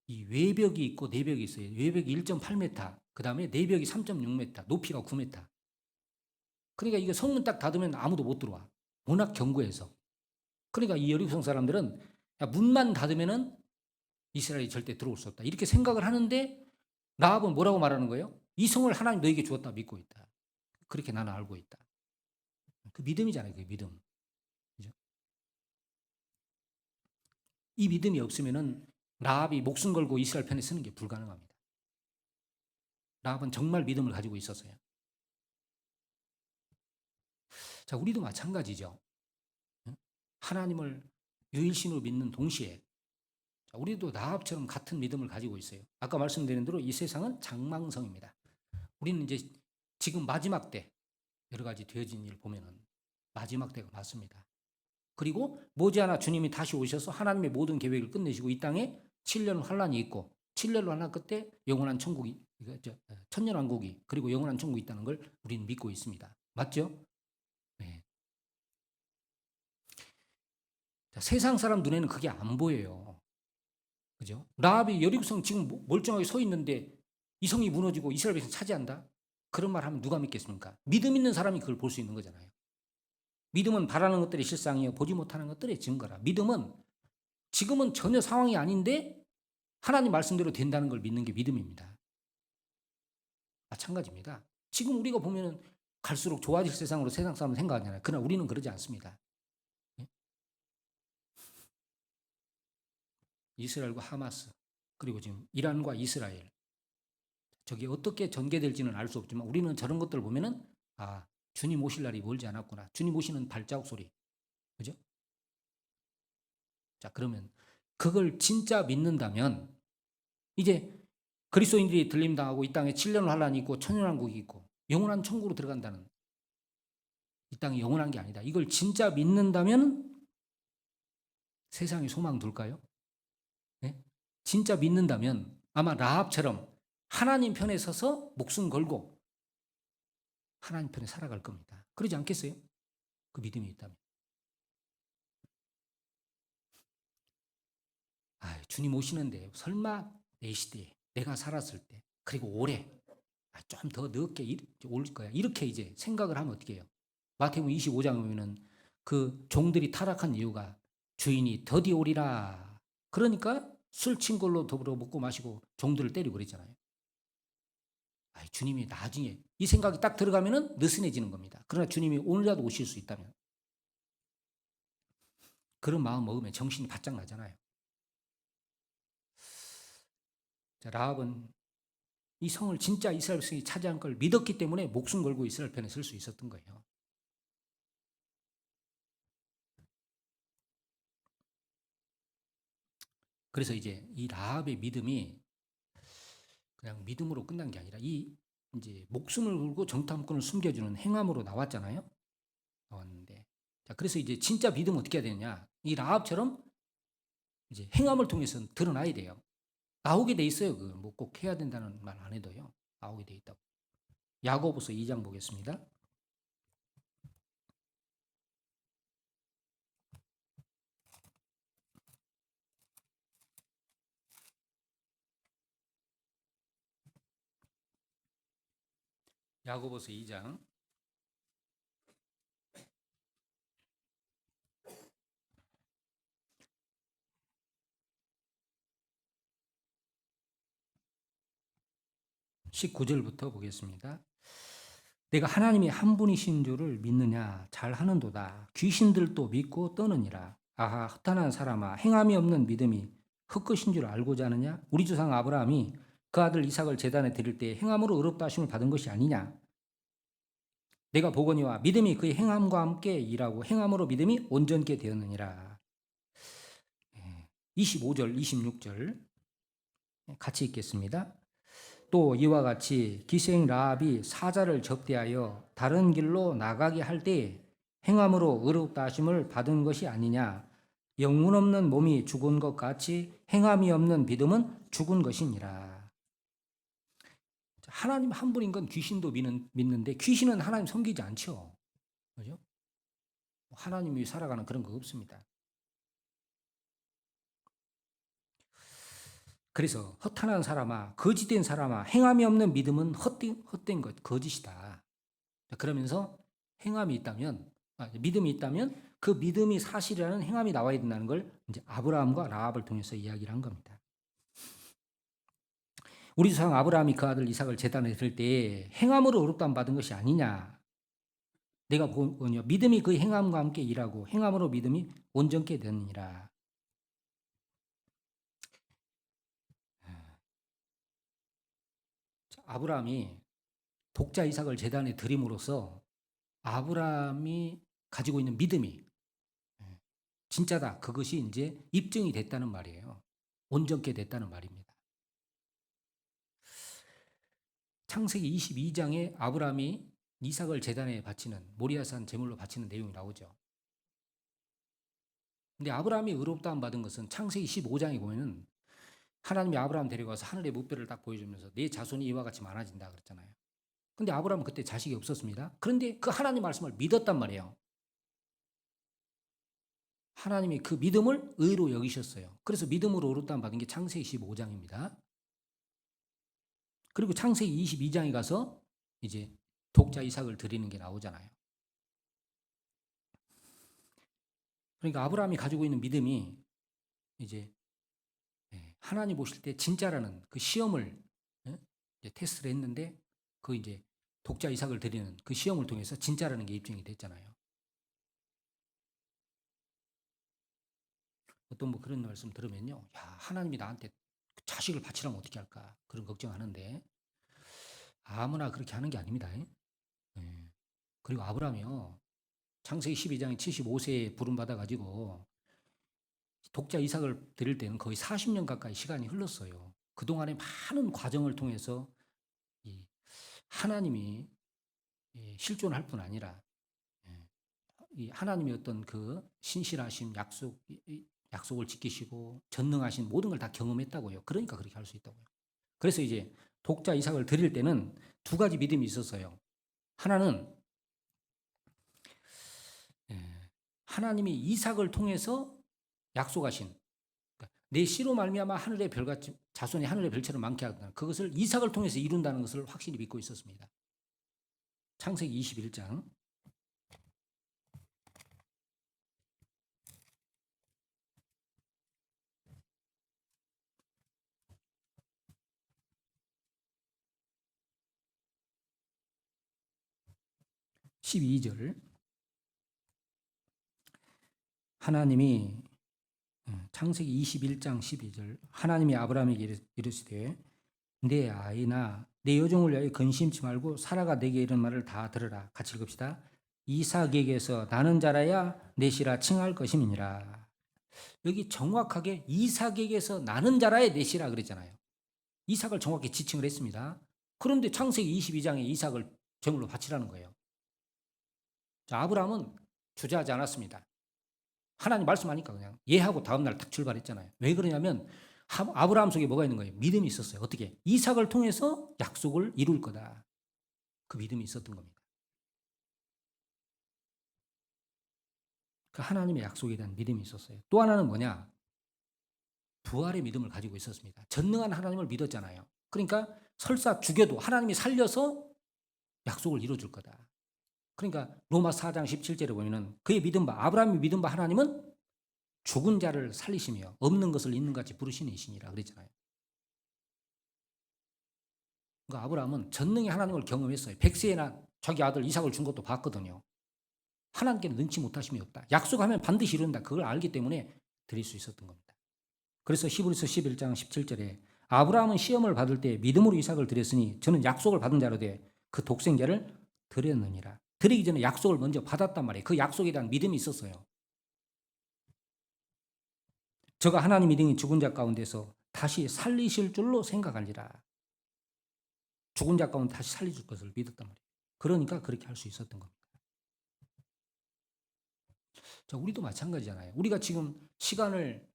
이 외벽이 있고 내벽이 있어요. 외벽이 1.8m, 그 다음에 내벽이 3.6m, 높이가 9m. 그러니까 이거 성문 딱 닫으면 아무도 못 들어와. 워낙 견고해서. 그러니까 이 여리고성 사람들은 야, 문만 닫으면은 이스라엘이 절대 들어올 수 없다. 이렇게 생각을 하는데 라합은 뭐라고 말하는 거예요? 이 성을 하나님 너에게 주었다 믿고 있다. 그렇게 나는 알고 있다. 그 믿음이잖아요. 그 믿음. 그죠? 이 믿음이 없으면은 라합이 목숨 걸고 이스라엘 편에 서는 게 불가능합니다. 라합은 정말 믿음을 가지고 있었어요. 자, 우리도 마찬가지죠. 하나님을 유일신으로 믿는 동시에 우리도 라합처럼 같은 믿음을 가지고 있어요. 아까 말씀드린 대로 이 세상은 장망성입니다. 우리는 이제 지금 마지막 때 여러 가지 되어진 일 보면은 마지막 때가 맞습니다. 그리고 머지않아 주님이 다시 오셔서 하나님의 모든 계획을 끝내시고 이 땅에 7년 환란이 있고 7년 환란 끝에 영원한 천국이 천년왕국이 그리고 영원한 천국이 있다는 걸 우리는 믿고 있습니다. 맞죠? 네. 자, 세상 사람 눈에는 그게 안 보여요. 그죠? 라합이 여리고성 지금 멀쩡하게 서 있는데 이 성이 무너지고 이스라엘 백성 차지한다? 그런 말 하면 누가 믿겠습니까? 믿음 있는 사람이 그걸 볼 수 있는 거잖아요. 믿음은 바라는 것들의 실상이요 보지 못하는 것들의 증거라. 믿음은 지금은 전혀 상황이 아닌데 하나님 말씀대로 된다는 걸 믿는 게 믿음입니다. 마찬가지입니다. 지금 우리가 보면은 갈수록 좋아질 세상으로 세상 사람은 생각하잖아요. 그러나 우리는 그러지 않습니다. 예? 이스라엘과 하마스, 그리고 지금 이란과 이스라엘, 저게 어떻게 전개될지는 알 수 없지만 우리는 저런 것들을 보면은 주님 오실 날이 멀지 않았구나. 주님 오시는 발자국 소리. 그죠? 자, 그러면 그걸 진짜 믿는다면 이제 그리스도인들이 들림당하고 이 땅에 7년 환란이 있고 천년왕국이 있고 영원한 천국으로 들어간다는, 이 땅이 영원한 게 아니다. 이걸 진짜 믿는다면 세상에 소망 둘까요? 네? 진짜 믿는다면 아마 라합처럼 하나님 편에 서서 목숨 걸고 하나님 편에 살아갈 겁니다. 그러지 않겠어요? 그 믿음이 있다면. 주님 오시는데 설마 내 시대에 내가 살았을 때 그리고 올해 좀 더 늦게 올 거야. 이렇게 이제 생각을 하면 어떻게 해요? 마태복음 25장 보면은 그 종들이 타락한 이유가 주인이 더디 오리라. 그러니까 술 친 걸로 더불어 먹고 마시고 종들을 때리고 그랬잖아요. 주님이 나중에 이 생각이 딱 들어가면은 느슨해지는 겁니다. 그러나 주님이 오늘이라도 오실 수 있다면 그런 마음 먹으면 정신이 바짝 나잖아요. 자, 라합은 이 성을 진짜 이스라엘 백성이 차지한 걸 믿었기 때문에 목숨 걸고 이스라엘 편에 설 수 있었던 거예요. 그래서 이제 이 라합의 믿음이 그냥 믿음으로 끝난 게 아니라 이 이제 목숨을 걸고 정탐꾼을 숨겨주는 행함으로 나왔잖아요. 나왔는데, 자, 그래서 이제 진짜 믿음 어떻게 해야 되느냐? 이 라합처럼 이제 행함을 통해서 드러나야 돼요. 나오게 돼 있어요. 그 뭐 꼭 해야 된다는 말 안 해도요. 나오게 돼 있다고. 야고보서 2장 보겠습니다. 야고보서 2장 19절부터 보겠습니다. 내가 하나님이 한 분이신 줄을 믿느냐? 잘하는도다. 귀신들도 믿고 떠느니라. 아하, 허탄한 사람아, 행함이 없는 믿음이 헛것인 줄 알고자 하느냐? 우리 조상 아브라함이 그 아들 이삭을 제단에 드릴 때 행함으로 의롭다 하심을 받은 것이 아니냐? 내가 보거니와 믿음이 그의 행함과 함께 일하고 행함으로 믿음이 온전케 되었느니라. 25절, 26절 같이 읽겠습니다. 또 이와 같이 기생 라합이 사자를 접대하여 다른 길로 나가게 할 때 행함으로 의롭다 하심을 받은 것이 아니냐. 영혼 없는 몸이 죽은 것 같이 행함이 없는 믿음은 죽은 것이니라. 하나님 한 분인 건 귀신도 믿는데 귀신은 하나님 섬기지 않죠. 그죠? 하나님이 살아가는 그런 거 없습니다. 그래서 허탄한 사람아, 거짓된 사람아, 행함이 없는 믿음은 헛된 것, 거짓이다. 그러면서 행함이 있다면, 믿음이 있다면 그 믿음이 사실이라는 행함이 나와야 된다는 걸 이제 아브라함과 라합을 통해서 이야기를 한 겁니다. 우리 조상 아브라함이 그 아들 이삭을 제단에 들 때 행함으로 의롭다함 받은 것이 아니냐. 내가 보거니와 믿음이 그 행함과 함께 일하고 행함으로 믿음이 온전케 되느니라. 아브라함이 독자 이삭을 제단에 드림으로써 아브라함이 가지고 있는 믿음이 진짜다. 그것이 이제 입증이 됐다는 말이에요. 온전케 됐다는 말입니다. 창세기 22장에 아브라함이 이삭을 제단에 바치는 모리아산 제물로 바치는 내용이 나오죠. 근데 아브라함이 의롭다함 받은 것은 창세기 15장에 보면은 하나님이 아브라함 데려가서 하늘의 무뼈를 딱 보여주면서 내 자손이 이와 같이 많아진다 그랬잖아요. 근데 아브라함은 그때 자식이 없었습니다. 그런데 그 하나님 말씀을 믿었단 말이에요. 하나님이 그 믿음을 의로 여기셨어요. 그래서 믿음으로 의롭다함 받은 게 창세기 15장입니다. 그리고 창세기 22장에 가서 이제 독자 이삭을 드리는 게 나오잖아요. 그러니까 아브라함이 가지고 있는 믿음이 이제 하나님 보실 때 진짜라는 그 시험을 이제 테스트를 했는데 그 이제 독자 이삭을 드리는 그 시험을 통해서 진짜라는 게 입증이 됐잖아요. 어떤 뭐 그런 말씀 들으면요, 야, 하나님이 나한테 자식을 바치라면 어떻게 할까 그런 걱정하는데 아무나 그렇게 하는 게 아닙니다. 예. 그리고 아브라함이요, 창세기 12장에 75세에 부름받아 가지고 독자 이삭을 드릴 때는 거의 40년 가까이 시간이 흘렀어요. 그동안에 많은 과정을 통해서 이 하나님이 실존할 뿐 아니라 이 하나님의 어떤 그 신실하심, 약속을 지키시고 전능하신 모든 걸 다 경험했다고요. 그러니까 그렇게 할 수 있다고요. 그래서 이제 독자 이삭을 드릴 때는 두 가지 믿음이 있었어요. 하나는 하나님이 이삭을 통해서 약속하신, 그러니까 내 씨로 말미암아 하늘의 별같이 자손이 하늘의 별처럼 많게 하다, 그것을 이삭을 통해서 이룬다는 것을 확실히 믿고 있었습니다. 창세기 21장 12절, 하나님이 창세기 21장 12절, 하나님이 아브라함에게 이르시되 내 아이나 내 여종을 위하여 근심치 말고 사라가 내게 이런 말을 다 들으라. 같이 읽읍시다. 이삭에게서 나는 자라야 내 씨라 칭할 것임이니라. 여기 정확하게 이삭에게서 나는 자라야 내 씨라 그랬잖아요. 이삭을 정확히 지칭을 했습니다. 그런데 창세기 22장에 이삭을 제물로 바치라는 거예요. 자, 아브라함은 주저하지 않았습니다. 하나님 말씀하니까 그냥 예하고 다음날 딱 출발했잖아요. 왜 그러냐면 아브라함 속에 뭐가 있는 거예요? 믿음이 있었어요. 어떻게? 이삭을 통해서 약속을 이룰 거다. 그 믿음이 있었던 겁니다. 그 하나님의 약속에 대한 믿음이 있었어요. 또 하나는 뭐냐? 부활의 믿음을 가지고 있었습니다. 전능한 하나님을 믿었잖아요. 그러니까 설사 죽여도 하나님이 살려서 약속을 이뤄줄 거다. 그러니까 로마 4장 17절에 보면은 그의 믿음 바 아브라함이 믿음 바 하나님은 죽은 자를 살리시며 없는 것을 있는 같이 부르시는 이시니라 그랬잖아요. 그러니까 아브라함은 전능의 하나님을 경험했어요. 100세나 자기 아들 이삭을 준 것도 봤거든요. 하나님께는 능치 못하심이 없다. 약속하면 반드시 이룬다. 그걸 알기 때문에 드릴 수 있었던 겁니다. 그래서 히브리서 11장 17절에 아브라함은 시험을 받을 때 믿음으로 이삭을 드렸으니 저는 약속을 받은 자로 돼 그 독생자를 드렸느니라. 드리기 전에 약속을 먼저 받았단 말이에요. 그 약속에 대한 믿음이 있었어요. 저가 하나님이 등이 죽은 자 가운데서 다시 살리실 줄로 생각하리라. 죽은 자 가운데 다시 살려줄 것을 믿었단 말이에요. 그러니까 그렇게 할 수 있었던 겁니다. 자, 우리도 마찬가지잖아요. 우리가 지금 시간을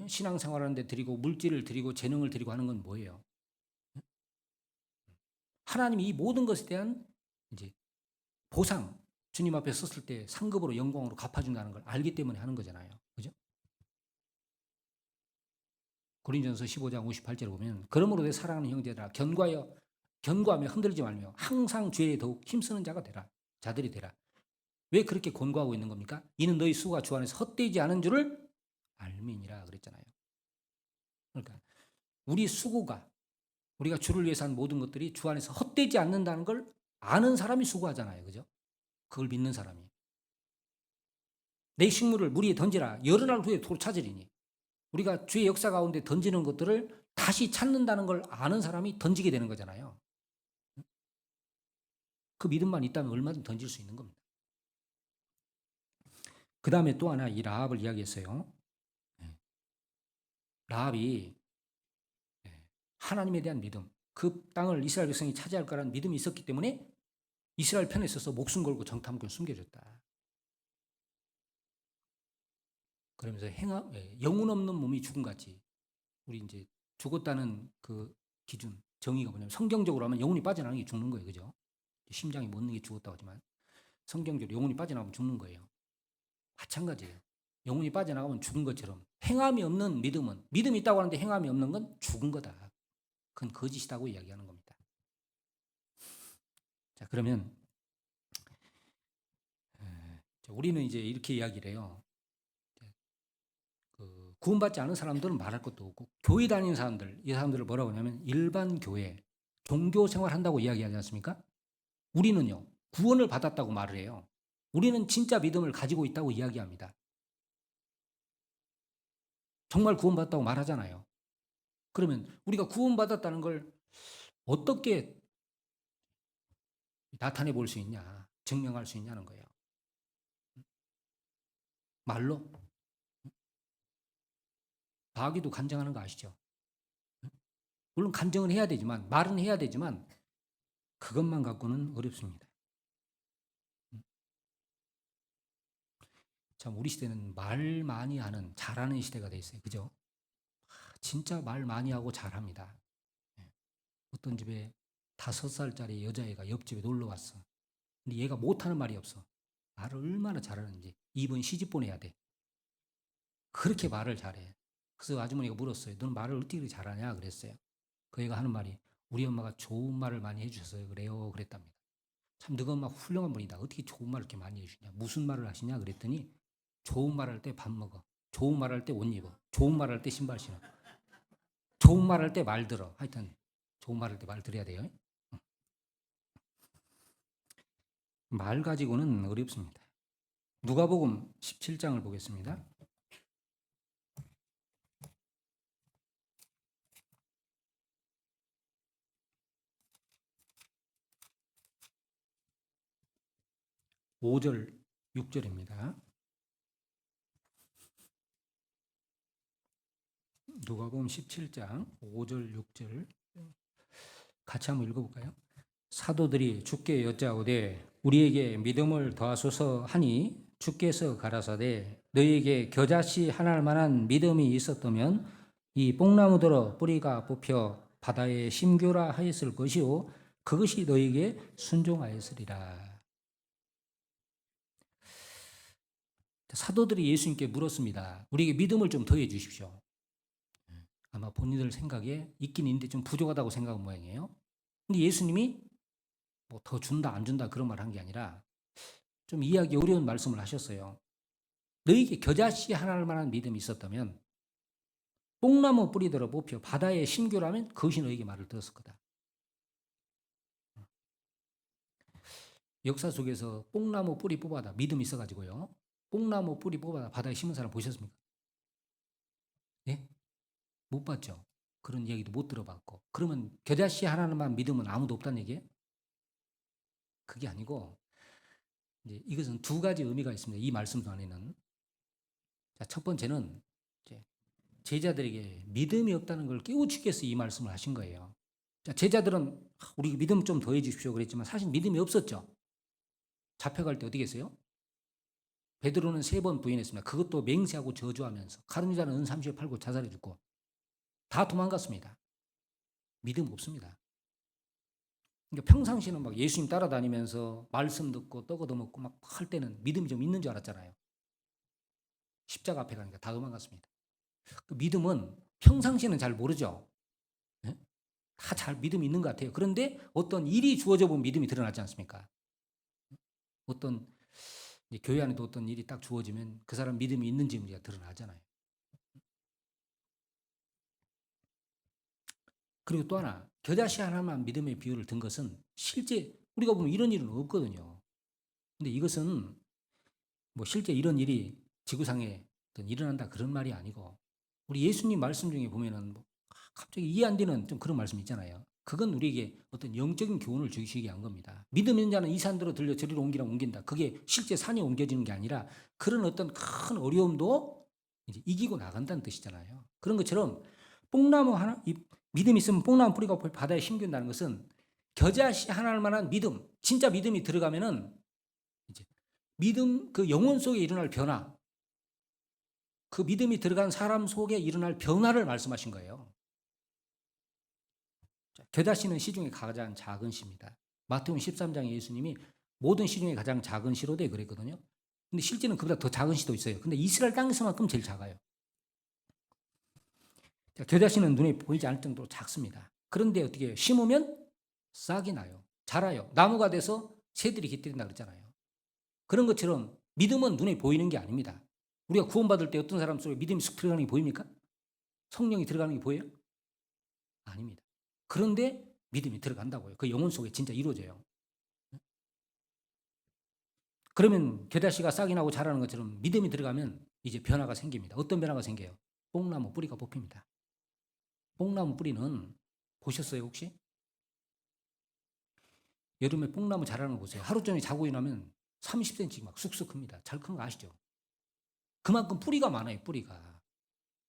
신앙생활하는데 드리고 물질을 드리고 재능을 드리고 하는 건 뭐예요? 하나님이 이 모든 것에 대한 이제 보상, 주님 앞에 섰을 때 상급으로 영광으로 갚아준다는 걸 알기 때문에 하는 거잖아요. 그죠? 고린전서 15장 58절에 보면 그러므로 내 사랑하는 형제들아 견고하며 흔들리지 말며 항상 죄에 더욱 힘쓰는 자들이 되라. 왜 그렇게 권고하고 있는 겁니까? 이는 너희 수가 주 안에서 헛되지 않은 줄을 알미니라 그랬잖아요. 그러니까 우리 수고가 우리가 주를 위해서 한 모든 것들이 주 안에서 헛되지 않는다는 걸 아는 사람이 수고하잖아요. 그죠? 그걸 믿는 사람이. 내 식물을 물 위에 던지라. 여러 날 후에 돌 찾으리니. 우리가 주의 역사 가운데 던지는 것들을 다시 찾는다는 걸 아는 사람이 던지게 되는 거잖아요. 그 믿음만 있다면 얼마든 던질 수 있는 겁니다. 그 다음에 또 하나 이 라합을 이야기했어요. 라합이 하나님에 대한 믿음, 그 땅을 이스라엘 백성이 차지할 거라는 믿음이 있었기 때문에 이스라엘 편에 서서 목숨 걸고 정탐꾼 숨겨줬다. 그러면서 영혼 없는 몸이 죽음같이 우리 이제 죽었다는 그 기준, 정의가 뭐냐면 성경적으로 하면 영혼이 빠져나가는 게 죽는 거예요. 그죠? 심장이 멎는 게 죽었다고 하지만 성경적으로 영혼이 빠져나가면 죽는 거예요. 마찬가지예요. 영혼이 빠져나가면 죽은 것처럼 행함이 없는 믿음은 믿음이 있다고 하는데 행함이 없는 건 죽은 거다. 그건 거짓이라고 이야기하는 겁니다. 자, 그러면 우리는 이제 이렇게 이야기를 해요. 그 구원받지 않은 사람들은 말할 것도 없고, 교회 다니는 사람들, 이 사람들을 뭐라고 하냐면 일반 교회, 종교 생활한다고 이야기하지 않습니까? 우리는요, 구원을 받았다고 말을 해요. 우리는 진짜 믿음을 가지고 있다고 이야기합니다. 정말 구원받았다고 말하잖아요. 그러면 우리가 구원받았다는 걸 어떻게 나타내 볼 수 있냐, 증명할 수 있냐는 거예요. 말로? 바귀도 간증하는 거 아시죠? 물론 간증은 해야 되지만, 말은 해야 되지만 그것만 갖고는 어렵습니다. 참 우리 시대는 말 많이 하는, 잘하는 시대가 돼 있어요. 그죠? 진짜 말 많이 하고 잘합니다. 어떤 집에 5살짜리 여자애가 옆집에 놀러 왔어. 근데 얘가 못하는 말이 없어. 말을 얼마나 잘하는지. 이번 시집 보내야 돼. 그렇게 말을 잘해. 그래서 아주머니가 물었어요. 너는 말을 어떻게 그렇게 잘하냐? 그랬어요. 그 애가 하는 말이 우리 엄마가 좋은 말을 많이 해주셔서 그래요. 그랬답니다. 참 너가 엄마 훌륭한 분이다. 어떻게 좋은 말을 이렇게 많이 해주냐? 무슨 말을 하시냐? 그랬더니 좋은 말 할 때 밥 먹어. 좋은 말 할 때 옷 입어. 좋은 말 할 때 신발 신어. 좋은 말 할 때 말 들어. 하여튼 좋은 말 할 때 말 들어야 돼요. 말 가지고는 어렵습니다. 누가복음 17장을 보겠습니다. 5절, 6절입니다. 누가복음 17장 5절, 6절 같이 한번 읽어볼까요? 사도들이 주께 여짜오되 우리에게 믿음을 더하소서 하니 주께서 가라사대 너희에게 겨자씨 하나할 만한 믿음이 있었다면 이 뽕나무더러 뿌리가 뽑혀 바다에 심교라 하였을 것이요 그것이 너희에게 순종하였으리라. 사도들이 예수님께 물었습니다. 우리에게 믿음을 좀 더해 주십시오. 아마 본인들 생각에 있긴 있는데 좀 부족하다고 생각한 모양이에요. 근데 예수님이 뭐 더 준다 안 준다 그런 말 한 게 아니라 좀 이해하기 어려운 말씀을 하셨어요. 너희에게 겨자씨 하나할 만한 믿음이 있었다면 뽕나무 뿌리더러 뽑혀 바다에 심교라면 그것이 너희에게 말을 들었을 거다. 역사 속에서 뽕나무 뿌리 뽑아다 믿음이 있어가지고요. 뽕나무 뿌리 뽑아다 바다에 심은 사람 보셨습니까? 예? 못 봤죠. 그런 이야기도 못 들어봤고. 그러면 겨자씨 하나만 믿으면 아무도 없다는 얘기예요? 그게 아니고 이제 이것은 두 가지 의미가 있습니다. 이 말씀 안에는. 자, 첫 번째는 이제 제자들에게 믿음이 없다는 걸 깨우치기 위해서 이 말씀을 하신 거예요. 자, 제자들은 우리 믿음 좀 더해 주십시오 그랬지만 사실 믿음이 없었죠. 잡혀갈 때 어떻게 했어요? 베드로는 3번 부인했습니다. 그것도 맹세하고 저주하면서 가룟 유다는 은 30에 팔고 자살해 죽고 다 도망갔습니다. 믿음 없습니다. 그러니까 평상시는 막 예수님 따라다니면서 말씀 듣고 떡 얻어먹고 막 할 때는 믿음이 좀 있는 줄 알았잖아요. 십자가 앞에 가니까 다 도망갔습니다. 그 믿음은 평상시는 잘 모르죠. 네? 다 잘 믿음이 있는 것 같아요. 그런데 어떤 일이 주어져 보면 믿음이 드러나지 않습니까? 어떤 교회 안에도 어떤 일이 딱 주어지면 그 사람 믿음이 있는지 우리가 드러나잖아요. 그리고 또 하나 겨자씨 하나만 믿음의 비유를 든 것은 실제 우리가 보면 이런 일은 없거든요. 근데 이것은 뭐 실제 이런 일이 지구상에 일어난다 그런 말이 아니고 우리 예수님 말씀 중에 보면은 뭐 갑자기 이해 안 되는 좀 그런 말씀 있잖아요. 그건 우리에게 어떤 영적인 교훈을 주시기 위한 겁니다. 믿음 있는 자는 이 산대로 들려 저리로 옮기라 옮긴다. 그게 실제 산에 옮겨지는 게 아니라 그런 어떤 큰 어려움도 이제 이기고 나간다는 뜻이잖아요. 그런 것처럼 뽕나무 하나, 믿음이 있으면 뽕나무 뿌리가 바다에 심긴다는 것은 겨자씨 하나할 만한 믿음, 진짜 믿음이 들어가면은 이제 믿음 그 영혼 속에 일어날 변화, 그 믿음이 들어간 사람 속에 일어날 변화를 말씀하신 거예요. 겨자씨는 시 중에 가장 작은 시입니다. 마태복음 13장에 예수님이 모든 시 중에 가장 작은 시로 돼 그랬거든요. 근데 실제는 그보다 더 작은 시도 있어요. 근데 이스라엘 땅에서만큼 제일 작아요. 겨자씨는 눈에 보이지 않을 정도로 작습니다. 그런데 어떻게 해요? 심으면 싹이 나요. 자라요. 나무가 돼서 새들이 깃들인다 그랬잖아요. 그런 것처럼 믿음은 눈에 보이는 게 아닙니다. 우리가 구원받을 때 어떤 사람 속에 믿음이 쑥 들어가는 게 보입니까? 성령이 들어가는 게 보여요? 아닙니다. 그런데 믿음이 들어간다고요. 그 영혼 속에 진짜 이루어져요. 그러면 겨자씨가 싹이 나고 자라는 것처럼 믿음이 들어가면 이제 변화가 생깁니다. 어떤 변화가 생겨요? 뽕나무 뿌리가 뽑힙니다. 뽕나무 뿌리는 보셨어요 혹시? 여름에 뽕나무 자라는 거 보세요. 하루 종일 자고 일어나면 30cm 막 쑥쑥 큽니다. 잘 큰 거 아시죠? 그만큼 뿌리가 많아요. 뿌리가.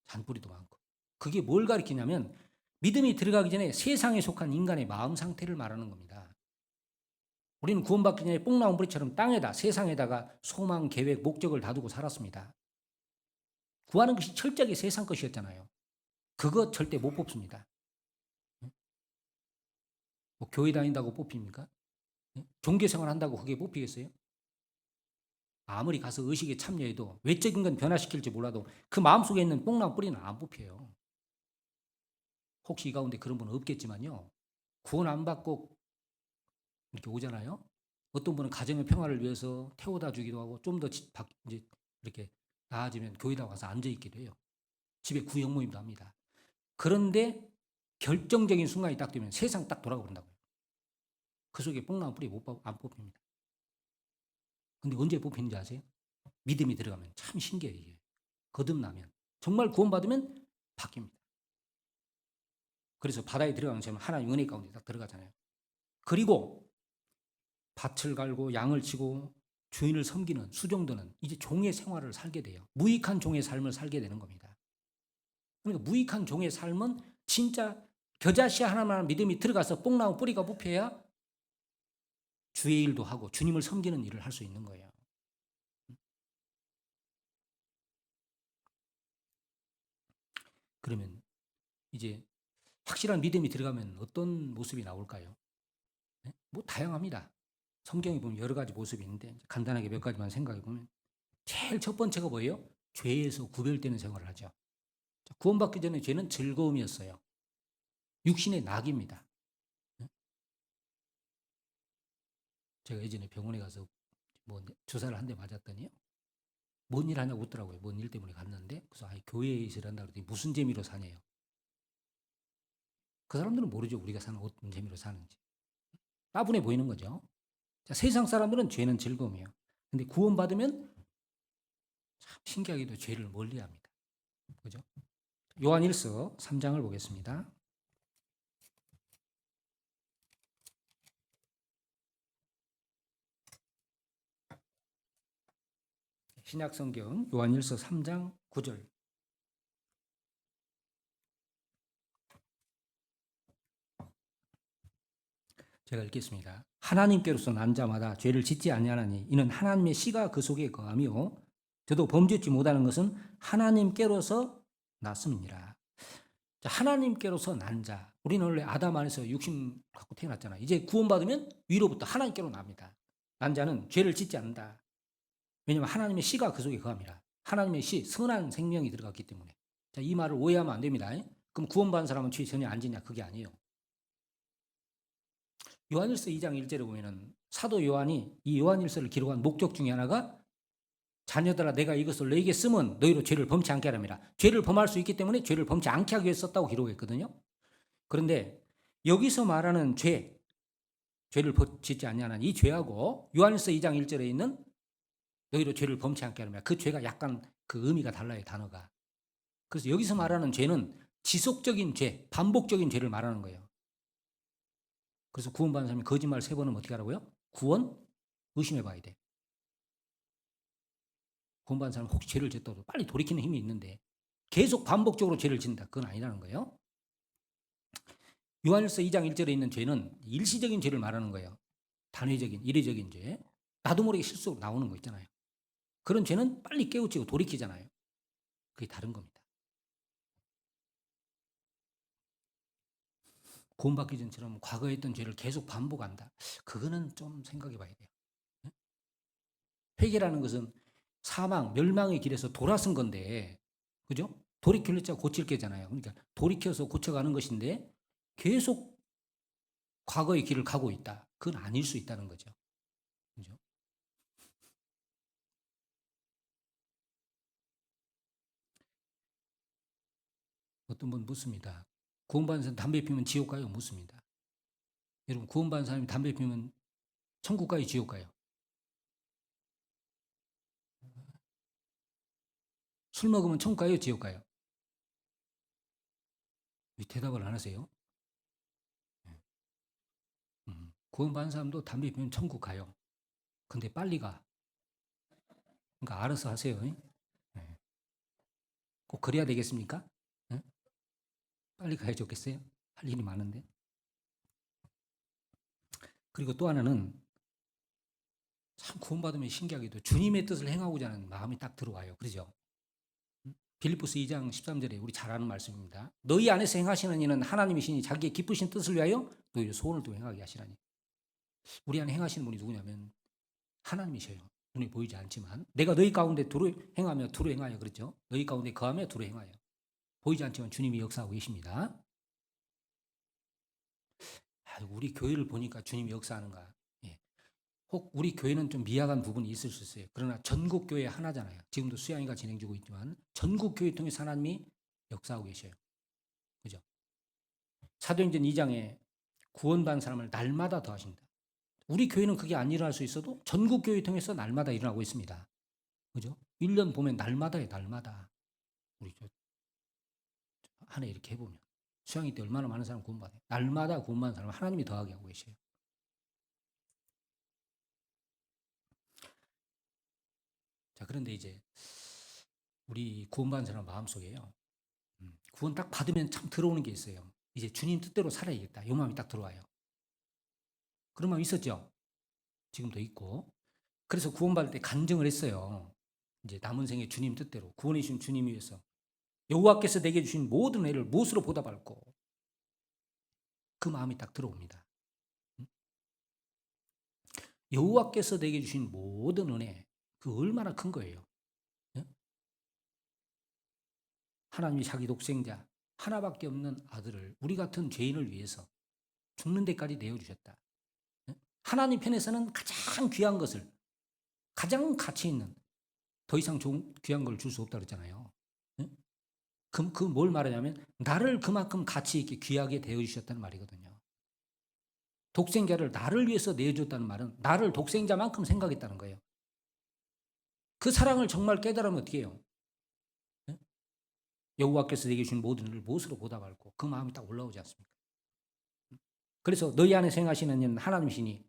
잔뿌리도 많고. 그게 뭘 가리키냐면 믿음이 들어가기 전에 세상에 속한 인간의 마음 상태를 말하는 겁니다. 우리는 구원받기 전에 뽕나무 뿌리처럼 땅에다 세상에다가 소망, 계획, 목적을 다두고 살았습니다. 구하는 것이 철저하게 세상 것이었잖아요. 그거 절대 못 뽑습니다. 뭐 교회 다닌다고 뽑힙니까? 종교생활 한다고 그게 뽑히겠어요? 아무리 가서 의식에 참여해도 외적인 건 변화시킬지 몰라도 그 마음속에 있는 뽕나무 뿌리는 안 뽑혀요. 혹시 이 가운데 그런 분은 없겠지만요. 구원 안 받고 이렇게 오잖아요. 어떤 분은 가정의 평화를 위해서 태워다 주기도 하고 좀 더 이제 이렇게 나아지면 교회다 와서 앉아 있기도 해요. 집에 구역 모임도 합니다. 그런데 결정적인 순간이 딱 되면 세상 딱 돌아가 버린다고요. 그 속에 뽕나무 뿌리 안 뽑힙니다. 근데 언제 뽑히는지 아세요? 믿음이 들어가면 참 신기해요. 이게. 거듭나면. 정말 구원받으면 바뀝니다. 그래서 바다에 들어가는 것처럼 하나님 은혜 가운데 딱 들어가잖아요. 그리고 밭을 갈고 양을 치고 주인을 섬기는 수종들은 이제 종의 생활을 살게 돼요. 무익한 종의 삶을 살게 되는 겁니다. 그러니까 무익한 종의 삶은 진짜 겨자씨 하나만 믿음이 들어가서 뽕나무 뿌리가 뽑혀야 주의 일도 하고 주님을 섬기는 일을 할 수 있는 거예요. 그러면 이제 확실한 믿음이 들어가면 어떤 모습이 나올까요? 뭐 다양합니다. 성경에 보면 여러 가지 모습이 있는데 간단하게 몇 가지만 생각해 보면 제일 첫 번째가 뭐예요? 죄에서 구별되는 생활을 하죠. 구원받기 전에 죄는 즐거움이었어요. 육신의 낙입니다. 제가 예전에 병원에 가서 뭐 주사를 한 대 맞았더니요. 뭔 일 하냐고 묻더라고요. 뭔 일 때문에 갔는데 그래서 교회에 있으라 한다 그랬더니 무슨 재미로 사냐요. 그 사람들은 모르죠. 우리가 사는 어떤 재미로 사는지. 따분해 보이는 거죠. 자, 세상 사람들은 죄는 즐거움이에요. 근데 구원받으면 참 신기하게도 죄를 멀리합니다. 그죠? 요한일서 3장을 보겠습니다. 신약성경 요한일서 3장 9절. 제가 읽겠습니다. 하나님께로서 난 자마다 죄를 짓지 아니하나니 이는 하나님의 씨가 그 속에 거하며 저도 범죄치 못하는 것은 하나님께로서 났음이니라. 자, 하나님께로서 난 자. 우리는 원래 아담 안에서 육신 갖고 태어났잖아요. 이제 구원받으면 위로부터 하나님께로 납니다. 난 자는 죄를 짓지 않는다. 왜냐하면 하나님의 씨가 그 속에 거합니다. 하나님의 씨, 선한 생명이 들어갔기 때문에. 자, 이 말을 오해하면 안 됩니다. 그럼 구원받은 사람은 죄 전혀 안 짓냐? 그게 아니에요. 요한일서 2장 1절에 보면은 사도 요한이 이 요한일서를 기록한 목적 중에 하나가 자녀들아 내가 이것을 너에게 쓰면 너희로 죄를 범치 않게 하랍니다. 죄를 범할 수 있기 때문에 죄를 범치 않게 하기 위해서 썼다고 기록했거든요. 그런데 여기서 말하는 죄를 짓지 아니하는 이 죄하고 요한일서 2장 1절에 있는 너희로 죄를 범치 않게 하랍니다. 그 죄가 약간 그 의미가 달라요, 단어가. 그래서 여기서 말하는 죄는 지속적인 죄, 반복적인 죄를 말하는 거예요. 그래서 구원받은 사람이 거짓말 3번 하면 어떻게 하라고요? 구원 의심해 봐야 돼. 구원받은 사람은 혹시 죄를 짓더라도 빨리 돌이키는 힘이 있는데 계속 반복적으로 죄를 짓는다. 그건 아니라는 거예요. 요한일서 2장 1절에 있는 죄는 일시적인 죄를 말하는 거예요. 단회적인, 이례적인 죄. 나도 모르게 실수로 나오는 거 있잖아요. 그런 죄는 빨리 깨우치고 돌이키잖아요. 그게 다른 겁니다. 구원받기 전처럼 과거에 했던 죄를 계속 반복한다. 그거는 좀 생각해 봐야 돼요. 회개라는 것은 사망, 멸망의 길에서 돌아선 건데, 그죠? 돌이킬 자 고칠 게잖아요. 그러니까 돌이켜서 고쳐가는 것인데 계속 과거의 길을 가고 있다. 그건 아닐 수 있다는 거죠. 그죠? 어떤 분 묻습니다. 구원받은 사람 담배 피우면 지옥 가요? 묻습니다. 여러분, 구원받은 사람이 담배 피우면 천국 가요? 지옥 가요? 술 먹으면 천국 가요? 지옥 가요? 왜 대답을 안 하세요? 구원받은 사람도 담배 피우면 천국 가요. 근데 빨리 가. 그러니까 알아서 하세요. 예. 꼭 그래야 되겠습니까? 예? 빨리 가야 좋겠어요? 할 일이 많은데. 그리고 또 하나는 참 구원받으면 신기하게도 주님의 뜻을 행하고자 하는 마음이 딱 들어와요. 그러죠? 빌립보서 2장 13절에 우리 잘 아는 말씀입니다. 너희 안에서 행하시는 이는 하나님이시니 자기의 기쁘신 뜻을 위하여 너희를 소원을 또 행하게 하시라니. 우리 안에 행하시는 분이 누구냐면 하나님이셔요. 눈에 보이지 않지만 내가 너희 가운데 두루 행하며 두루 행하여 그랬죠. 너희 가운데 거하며 두루 행하여. 보이지 않지만 주님이 역사하고 계십니다. 우리 교회를 보니까 주님이 역사하는가. 예. 혹 우리 교회는 좀 미약한 부분이 있을 수 있어요. 그러나 전국 교회 하나잖아요. 지금도 수양이가 진행되고 있지만 전국 교회 통해 하나님이 역사하고 계셔요. 그죠? 사도행전 2장에 구원받은 사람을 날마다 더하신다. 우리 교회는 그게 안 일어날 수 있어도 전국 교회 통해서 날마다 일어나고 있습니다. 그죠? 1년 보면 날마다예요, 날마다. 우리 한 해 이렇게 해보면. 수양이 때 얼마나 많은 사람 구원받아요. 날마다 구원받은 사람 하나님이 더하게 하고 계셔요. 자, 그런데 이제 우리 구원받은 사람 마음속에요. 구원 딱 받으면 참 들어오는 게 있어요. 이제 주님 뜻대로 살아야겠다. 이 마음이 딱 들어와요. 그런 마음 있었죠? 지금도 있고. 그래서 구원받을 때 간증을 했어요. 이제 남은 생에 주님 뜻대로 구원해 주신 주님 위해서 여호와께서 내게 주신 모든 애를 무엇으로 보답할꼬. 그 마음이 딱 들어옵니다. 여호와께서 내게 주신 모든 은혜, 그 얼마나 큰 거예요. 하나님이 자기 독생자 하나밖에 없는 아들을 우리 같은 죄인을 위해서 죽는 데까지 내어주셨다. 하나님 편에서는 가장 귀한 것을, 가장 가치 있는, 더 이상 좋은 귀한 걸 줄 수 없다 그랬잖아요. 그 뭘 말하냐면 나를 그만큼 가치 있게 귀하게 대해주셨다는 말이거든요. 독생자를 나를 위해서 내어줬다는 말은 나를 독생자만큼 생각했다는 거예요. 그 사랑을 정말 깨달으면 어떻게 해요? 여호와께서 내게 주신 모든 일을 무엇으로 보답할꼬. 그 마음이 딱 올라오지 않습니까? 그래서 너희 안에 행하시는 이는 하나님이시니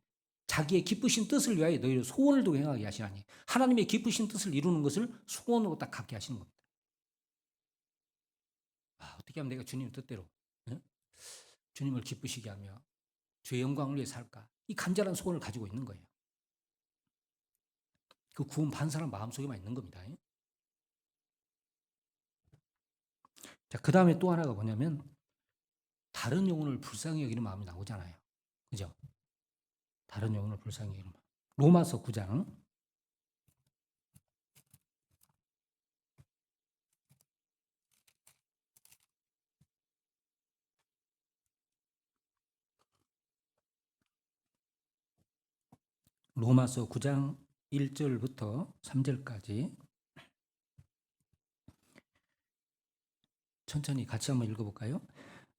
자기의 기쁘신 뜻을 위하여 너희를 소원을 두고 행하게 하시나니 하나님의 기쁘신 뜻을 이루는 것을 소원으로 딱 갖게 하시는 겁니다. 어떻게 하면 내가 주님 뜻대로 주님을 기쁘시게 하며 주의 영광을 위해 살까? 이 간절한 소원을 가지고 있는 거예요. 그 구원 받은 사람 마음속에만 있는 겁니다. 자, 그 다음에 또 하나가 뭐냐면 다른 영혼을 불쌍히 여기는 마음이 나오잖아요. 그죠? 다른 영혼을 불쌍히 여기는 마음. 로마서 9장 로마서 9장 1절부터 3절까지 천천히 같이 한번 읽어볼까요?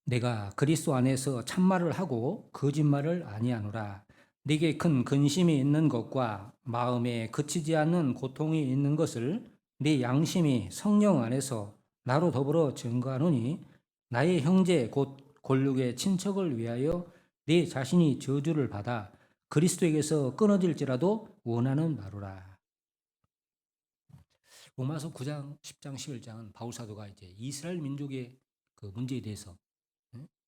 내가 그리스도 안에서 참말을 하고 거짓말을 아니하노라. 네게 큰 근심이 있는 것과 마음에 그치지 않는 고통이 있는 것을 네 양심이 성령 안에서 나로 더불어 증거하노니 나의 형제 곧 골육의 친척을 위하여 네 자신이 저주를 받아 그리스도에게서 끊어질지라도 원하는 바로라. 로마서 9장, 10장, 11장은 바울 사도가 이제 이스라엘 민족의 그 문제에 대해서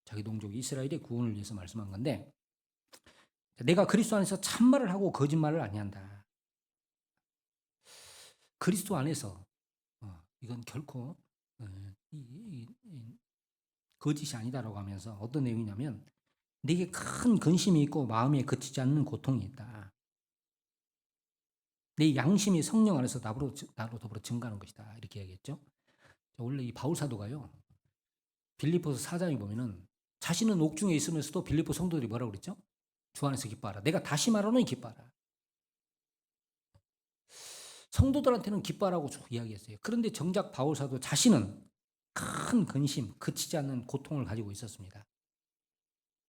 자기 동족 이스라엘의 구원을 위해서 말씀한 건데 내가 그리스도 안에서 참말을 하고 거짓말을 아니한다. 그리스도 안에서 이건 결코 거짓이 아니다라고 하면서 어떤 내용이냐면 네게 큰 근심이 있고 마음에 그치지 않는 고통이 있다. 내 양심이 성령 안에서 나로 더불어 증가하는 것이다. 이렇게 얘기했죠. 원래 이 바울 사도가요. 빌립보서 4장에 보면은 자신은 옥중에 있으면서도 빌립보 성도들이 뭐라고 그랬죠? 주 안에서 기뻐하라. 내가 다시 말하노니 기뻐하라. 성도들한테는 기뻐하라고 쭉 이야기했어요. 그런데 정작 바울 사도 자신은 큰 근심, 그치지 않는 고통을 가지고 있었습니다.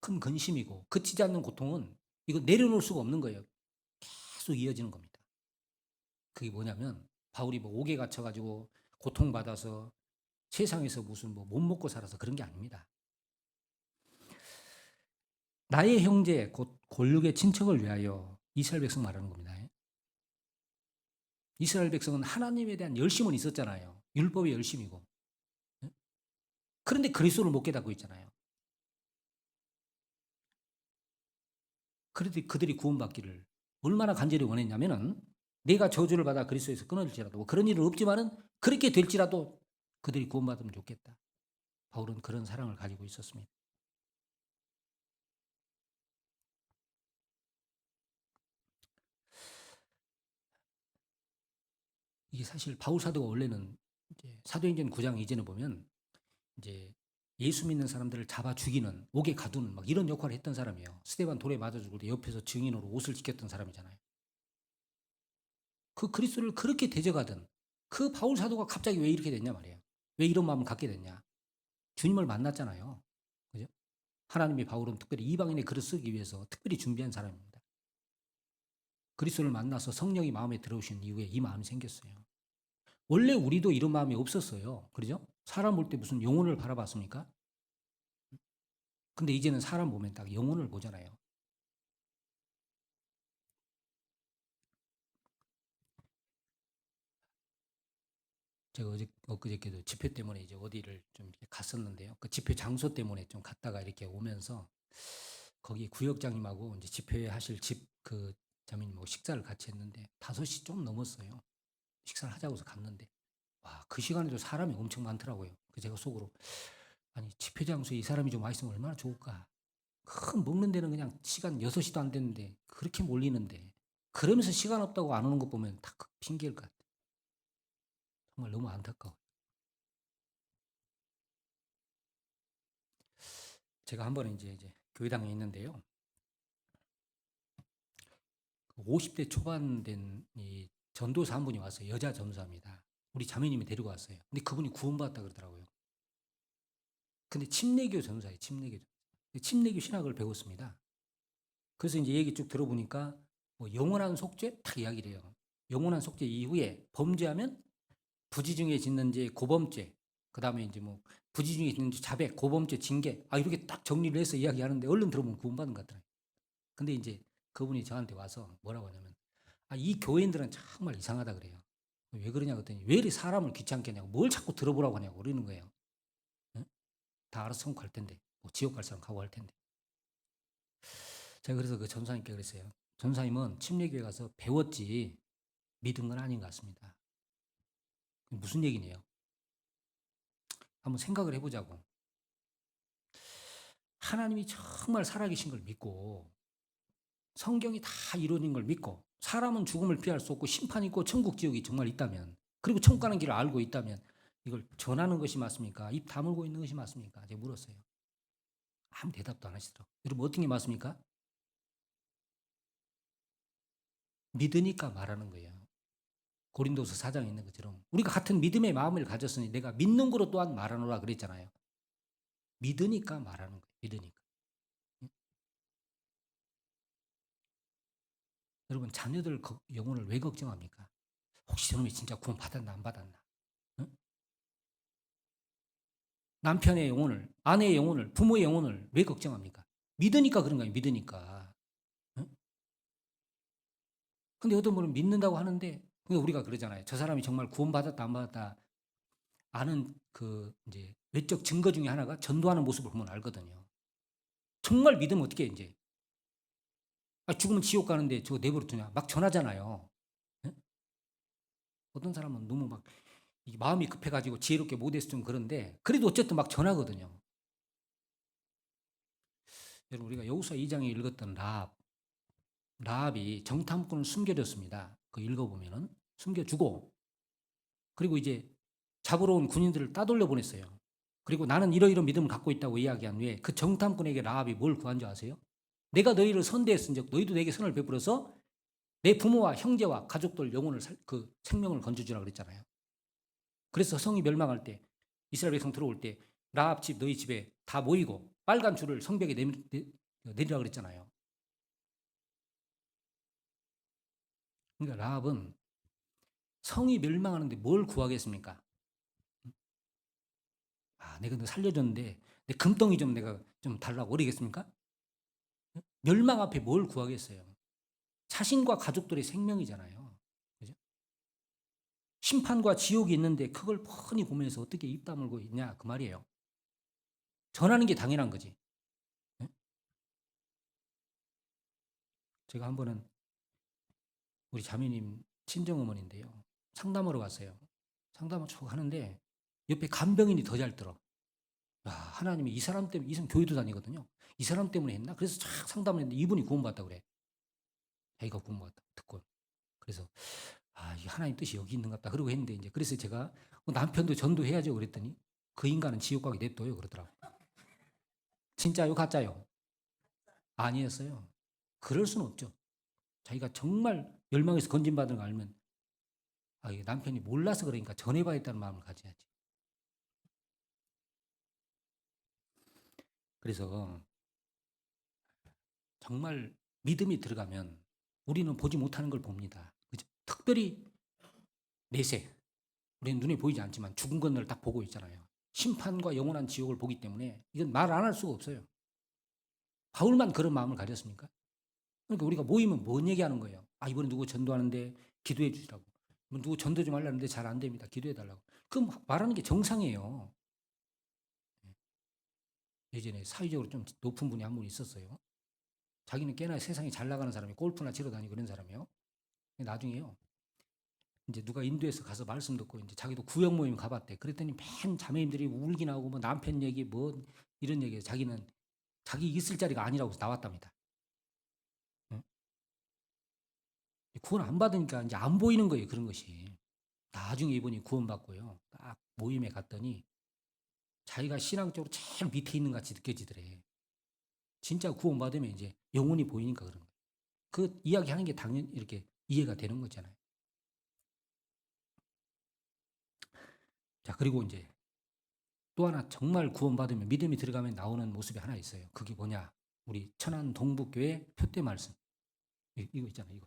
큰 근심이고 그치지 않는 고통은 이거 내려놓을 수가 없는 거예요. 계속 이어지는 겁니다. 그게 뭐냐면 바울이 뭐 옥에 갇혀가지고 고통받아서 세상에서 무슨 뭐 못 먹고 살아서 그런 게 아닙니다. 나의 형제 곧 골육의 친척을 위하여 이스라엘 백성 말하는 겁니다. 이스라엘 백성은 하나님에 대한 열심은 있었잖아요. 율법의 열심이고. 그런데 그리스도를 못 깨닫고 있잖아요. 그런데 그들이 구원받기를 얼마나 간절히 원했냐면은 내가 저주를 받아 그리스도에서 끊어질지라도 그런 일은 없지만은 그렇게 될지라도 그들이 구원받으면 좋겠다. 바울은 그런 사랑을 가지고 있었습니다. 이게 사실 바울 사도가 원래는 이제 사도행전 9장 이전에 보면 이제 예수 믿는 사람들을 잡아 죽이는, 옥에 가두는 막 이런 역할을 했던 사람이에요. 스데반 돌에 맞아 죽을 때 옆에서 증인으로 옷을 지켰던 사람이잖아요. 그 그리스도를 그렇게 대적하던 그 바울 사도가 갑자기 왜 이렇게 됐냐 말이에요. 왜 이런 마음을 갖게 됐냐. 주님을 만났잖아요. 그죠? 하나님이 바울은 특별히 이방인의 글을 쓰기 위해서 특별히 준비한 사람입니다. 그리스도를 만나서 성령이 마음에 들어오신 이후에 이 마음이 생겼어요. 원래 우리도 이런 마음이 없었어요. 그죠? 사람 볼 때 무슨 영혼을 바라봤습니까? 근데 이제는 사람 보면 딱 영혼을 보잖아요. 제가 엊그저께도 집회 때문에 이제 어디를 좀 이렇게 갔었는데요. 그 집회 장소 때문에 좀 갔다가 이렇게 오면서 거기 구역장님하고 이제 집회하실 집 그 자매님 뭐 식사를 같이 했는데 5시 좀 넘었어요. 식사를 하자고 해서 갔는데 와, 그 시간에도 사람이 엄청 많더라고요. 그 제가 속으로 아니 집회 장소에 이 사람이 좀 와 있으면 얼마나 좋을까. 큰 먹는 데는 그냥 시간 6시도 안 됐는데 그렇게 몰리는데 그러면서 시간 없다고 안 오는 것 보면 다 핑계일 것 같아요. 정말 너무 안타까워요. 제가 한 번은 이제 교회당에 있는데요. 50대 초반 된 이 전도사 한 분이 왔어요. 여자 전도사입니다. 우리 자매님이 데리고 왔어요. 근데 그분이 구원받았다 그러더라고요. 근데 침례교 전도사예요. 침례교. 침례교 신학을 배웠습니다. 그래서 이제 얘기 쭉 들어보니까 뭐 영원한 속죄 딱 이야기를 해요. 영원한 속죄 이후에 범죄하면 부지 중에 짓는 죄 고범죄, 그다음에 이제 뭐 부지 중에 짓는 죄 자백, 고범죄, 징계, 이렇게 딱 정리를 해서 이야기하는데 얼른 들어보면 구원받은 것 같더라고요. 근데 이제 그분이 저한테 와서 뭐라고 하냐면 이 교인들은 정말 이상하다 그래요. 왜 그러냐 그랬더니 왜 이렇게 사람을 귀찮게 하냐고, 뭘 자꾸 들어보라고 하냐고 그러는 거예요. 응? 다 알아서 천국 갈 텐데, 뭐 지옥 갈 사람 가고 할 텐데. 제가 그래서 그 전사님께 그랬어요. 전사님은 침례교회 가서 배웠지 믿은 건 아닌 것 같습니다. 무슨 얘기네요? 한번 생각을 해보자고. 하나님이 정말 살아계신 걸 믿고 성경이 다 이루어진 걸 믿고 사람은 죽음을 피할 수 없고 심판이 있고 천국 지옥이 정말 있다면, 그리고 천국 가는 길을 알고 있다면 이걸 전하는 것이 맞습니까? 입 다물고 있는 것이 맞습니까? 제가 물었어요. 아무 대답도 안 하시더라고요. 여러분 어떤 게 맞습니까? 믿으니까 말하는 거예요. 고린도서 4장에 있는 것처럼 우리가 같은 믿음의 마음을 가졌으니 내가 믿는 거로 또한 말하노라 그랬잖아요. 믿으니까 말하는 거예요. 믿으니까. 여러분 자녀들 영혼을 왜 걱정합니까? 혹시 저놈이 진짜 구원 받았나 안 받았나? 응? 남편의 영혼을, 아내의 영혼을, 부모의 영혼을 왜 걱정합니까? 믿으니까 그런 거예요. 믿으니까. 응? 근데 어떤 분은 믿는다고 하는데 우리가 그러잖아요. 저 사람이 정말 구원 받았다 안 받았다 아는 그 이제 외적 증거 중에 하나가 전도하는 모습을 보면 알거든요. 정말 믿으면 어떻게 해, 이제 죽으면 지옥 가는데 저거 내버려 두냐 막 전하잖아요. 응? 어떤 사람은 너무 막 마음이 급해가지고 지혜롭게 못해서 좀 그런데 그래도 어쨌든 막 전하거든요. 여러분 우리가 여호수아 2장에 읽었던 라합이 정탐꾼을 숨겨줬습니다. 그 읽어보면은 숨겨주고 그리고 이제 잡으러 온 군인들을 따돌려 보냈어요. 그리고 나는 이러이러 믿음을 갖고 있다고 이야기한 후에 그 정탐꾼에게 라합이 뭘 구한 줄 아세요? 내가 너희를 선대했은즉 너희도 내게 선을 베풀어서 내 부모와 형제와 가족들 영혼을 그 생명을 건져주라 그랬잖아요. 그래서 성이 멸망할 때 이스라엘 백성 들어올 때 라합 집 너희 집에 다 모이고 빨간 줄을 성벽에 내리라 그랬잖아요. 그러니까 라합은 성이 멸망하는데 뭘 구하겠습니까? 아, 내가 너 살려줬는데 내 금덩이 좀 내가 좀 달라고 그러겠습니까? 멸망 앞에 뭘 구하겠어요? 자신과 가족들의 생명이잖아요. 그죠? 심판과 지옥이 있는데 그걸 뻔히 보면서 어떻게 입 다물고 있냐 그 말이에요. 전하는 게 당연한 거지. 예? 제가 한 번은 우리 자매님 친정어머니인데요. 상담하러 갔어요. 상담을 쭉 하는데 옆에 간병인이 더 잘 들어. 야, 하나님이 이 사람 때문에, 이 사람 교회도 다니거든요. 이 사람 때문에 했나? 그래서 쫙 상담을 했는데 이분이 구원받았다 그래. 자기가 구원받았다 듣고. 그래서 아, 이 하나님 뜻이 여기 있는 것 같다. 그러고 했는데 이제 그래서 제가 남편도 전도해야죠 그랬더니 그 인간은 지옥 가게 냅둬요 그러더라고. 진짜요? 가짜요? 아니었어요. 그럴 수는 없죠. 자기가 정말 멸망에서 건진받은 걸 알면 아, 이게 남편이 몰라서 그러니까 전해봐야겠다는 마음을 가져야지. 그래서 정말 믿음이 들어가면 우리는 보지 못하는 걸 봅니다. 그죠? 특별히 내세. 우리는 눈에 보이지 않지만 죽은 건널 딱 보고 있잖아요. 심판과 영원한 지옥을 보기 때문에 이건 말 안 할 수가 없어요. 바울만 그런 마음을 가졌습니까? 그러니까 우리가 모이면 뭔 얘기하는 거예요? 아, 이번에 누구 전도하는데 기도해 주시라고. 누구 전도 좀 하려는데 잘 안 됩니다. 기도해 달라고. 그럼 말하는 게 정상이에요. 예전에 사회적으로 좀 높은 분이 한 분 있었어요. 자기는 꽤나 세상에 잘 나가는 사람이 골프나 치러 다니고 그런 사람이에요. 나중에요. 이제 누가 인도에서 가서 말씀 듣고 이제 자기도 구역 모임 가봤대. 그랬더니 맨 자매님들이 울긴 하고 뭐 남편 얘기 뭐 이런 얘기에 자기는 자기 있을 자리가 아니라고 나왔답니다. 응? 구원 안 받으니까 이제 안 보이는 거예요. 그런 것이. 나중에 이분이 구원받고요. 딱 모임에 갔더니 자기가 신앙적으로 제일 밑에 있는 것 같이 느껴지더래. 진짜 구원받으면 이제 영혼이 보이니까 그런 거예요. 그 이야기 하는 게 당연히 이렇게 이해가 되는 거잖아요. 자, 그리고 이제 또 하나 정말 구원받으면 믿음이 들어가면 나오는 모습이 하나 있어요. 그게 뭐냐? 우리 천안 동북교회 표대 말씀. 이거 있잖아요. 이거.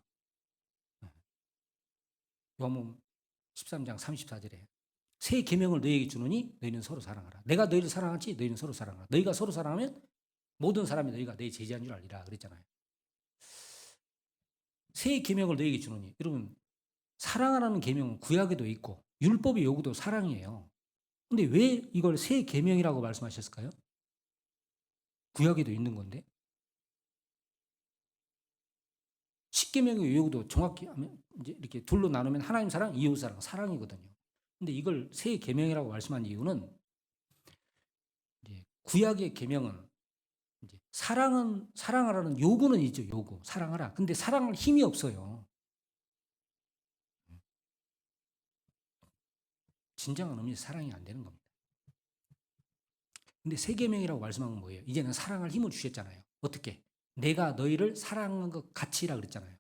요한복음 13장 34절에 새 계명을 너희에게 주노니 너희는 서로 사랑하라. 내가 너희를 사랑하지 너희는 서로 사랑하라. 너희가 서로 사랑하면 모든 사람이 너희가 내 제자인 줄 알리라 그랬잖아요. 새 계명을 너희에게 주노니 여러분 사랑하라는 계명은 구약에도 있고 율법의 요구도 사랑이에요. 근데 왜 이걸 새 계명이라고 말씀하셨을까요? 구약에도 있는 건데. 십계명의 요구도 정확히 하면 이제 이렇게 둘로 나누면 하나님 사랑, 이웃 사랑, 사랑이거든요. 근데 이걸 새 계명이라고 말씀한 이유는 이제 구약의 계명은 이제 사랑하라는 요구는 있죠. 요구. 사랑하라. 근데 사랑할 힘이 없어요. 진정한 의미의 사랑이 안 되는 겁니다. 근데 새 계명이라고 말씀한 건 뭐예요? 이제는 사랑할 힘을 주셨잖아요. 어떻게? 내가 너희를 사랑한 것 같이라 그랬잖아요.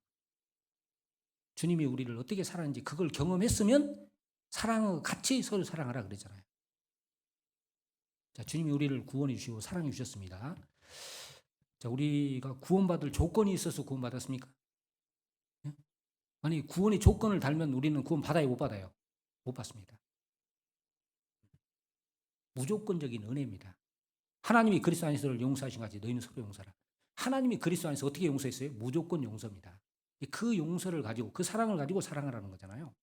주님이 우리를 어떻게 사랑하는지 그걸 경험했으면 사랑한 것 같이 서로 사랑하라 그랬잖아요. 자, 주님이 우리를 구원해 주시고 사랑해 주셨습니다. 자, 우리가 구원받을 조건이 있어서 구원받았습니까? 예? 아니, 구원의 조건을 달면 우리는 구원 받아요, 못 받아요? 못 받습니다. 무조건적인 은혜입니다. 하나님이 그리스도 안에서를 용서하신 같이 너희는 서로 용서하라. 하나님이 그리스도 안에서 어떻게 용서했어요? 무조건 용서입니다. 그 용서를 가지고 그 사랑을 가지고 사랑하라는 거잖아요.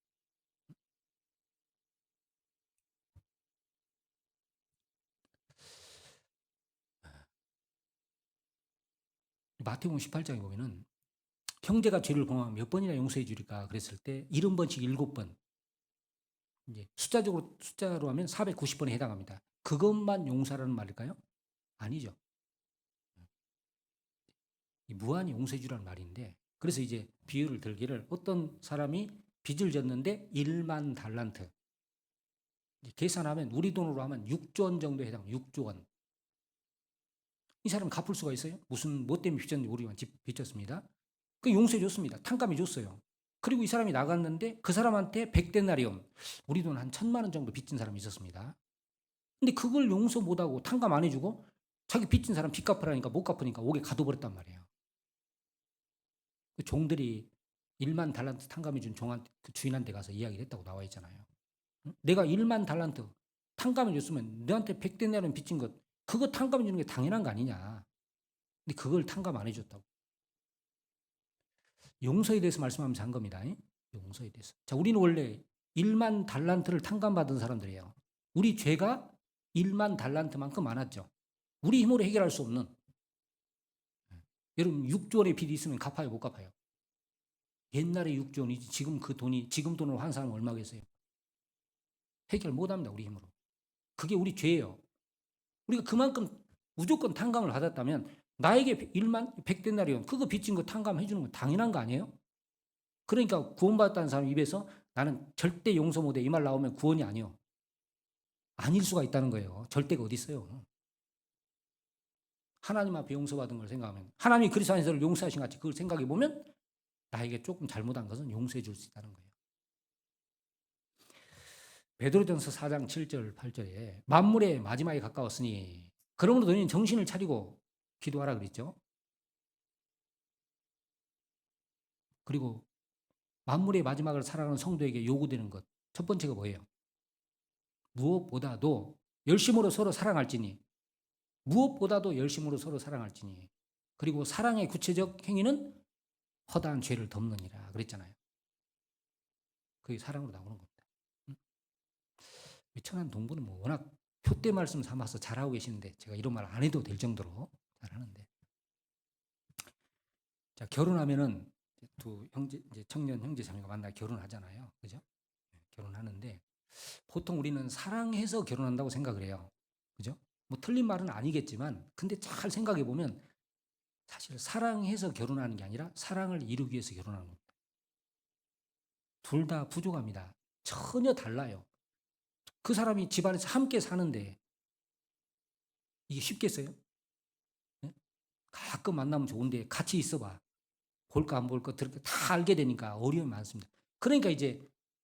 마태복음 18장에 보면은 형제가 죄를 범하면 몇 번이나 용서해 주리까 그랬을 때 70번씩 7번. 이제 숫자로 하면 490번에 해당합니다. 그것만 용서라는 말일까요? 아니죠. 무한 용서해 주라는 말인데 그래서 이제 비유를 들기를 어떤 사람이 빚을 졌는데 1만 달란트 계산하면 우리 돈으로 하면 6조 원 정도에 해당. 6조 원. 이 사람 갚을 수가 있어요? 무슨 뭐 때문에 빚졌는지 우리만 빚졌습니다. 그 용서해 줬습니다. 탕감해 줬어요. 그리고 이 사람이 나갔는데 그 사람한테 100데나리온 우리 돈 한 1,000만 원 정도 빚진 사람이 있었습니다. 근데 그걸 용서 못하고 탕감 안 해주고 자기 빚진 사람 빚 갚으라니까 못 갚으니까 옥에 가둬버렸단 말이에요. 그 종들이 1만 달란트 탕감해 준 그 주인한테 가서 이야기를 했다고 나와 있잖아요. 응? 내가 1만 달란트 탕감해 줬으면 너한테 100데나리온 빚진 것 그거 탕감해 주는 게 당연한 거 아니냐. 근데 그걸 탕감 안 해줬다고. 용서에 대해서 말씀하면서 한 겁니다. 용서에 대해서. 자, 우리는 원래 1만 달란트를 탕감받은 사람들이에요. 우리 죄가 1만 달란트만큼 많았죠. 우리 힘으로 해결할 수 없는. 여러분 6조 원의 빚이 있으면 갚아요, 못 갚아요? 옛날에 6조 원이지 지금 그 돈이 지금 돈으로 환산하면 얼마겠어요? 해결 못합니다, 우리 힘으로. 그게 우리 죄예요. 우리가 그만큼 무조건 탕감을 받았다면 나에게 1만 100데나리온 그거 빚진 거 탕감해 주는 건 당연한 거 아니에요? 그러니까 구원받았다는 사람 입에서 나는 절대 용서 못해 이 말 나오면 구원이 아니요. 아닐 수가 있다는 거예요. 절대가 어디 있어요. 하나님 앞에 용서받은 걸 생각하면 하나님이 그리스도 안에서를 용서하신 같이 그걸 생각해 보면 나에게 조금 잘못한 것은 용서해 줄 수 있다는 거예요. 베드로전서 4장 7절 8절에 만물의 마지막에 가까웠으니 그러므로 너희는 정신을 차리고 기도하라 그랬죠. 그리고 만물의 마지막을 살아가는 성도에게 요구되는 것 첫 번째가 뭐예요? 무엇보다도 열심으로 서로 사랑할지니 무엇보다도 열심으로 서로 사랑할지니 그리고 사랑의 구체적 행위는 허다한 죄를 덮느니라 그랬잖아요. 그게 사랑으로 나오는 겁니다. 천안 동부는 뭐 워낙 표대 말씀 삼아서 잘하고 계시는데 제가 이런 말 안 해도 될 정도로 잘하는데 자 결혼하면은 두 형제 이제 청년 형제 자매가 만나 결혼하잖아요, 그죠? 결혼하는데 보통 우리는 사랑해서 결혼한다고 생각을 해요, 그죠? 뭐 틀린 말은 아니겠지만 근데 잘 생각해 보면 사실 사랑해서 결혼하는 게 아니라 사랑을 이루기 위해서 결혼하는 겁니다. 둘 다 부족합니다. 전혀 달라요. 그 사람이 집안에서 함께 사는데 이게 쉽겠어요? 네? 가끔 만나면 좋은데 같이 있어봐. 볼까 안 볼까 들을까 다 알게 되니까 어려움이 많습니다. 그러니까 이제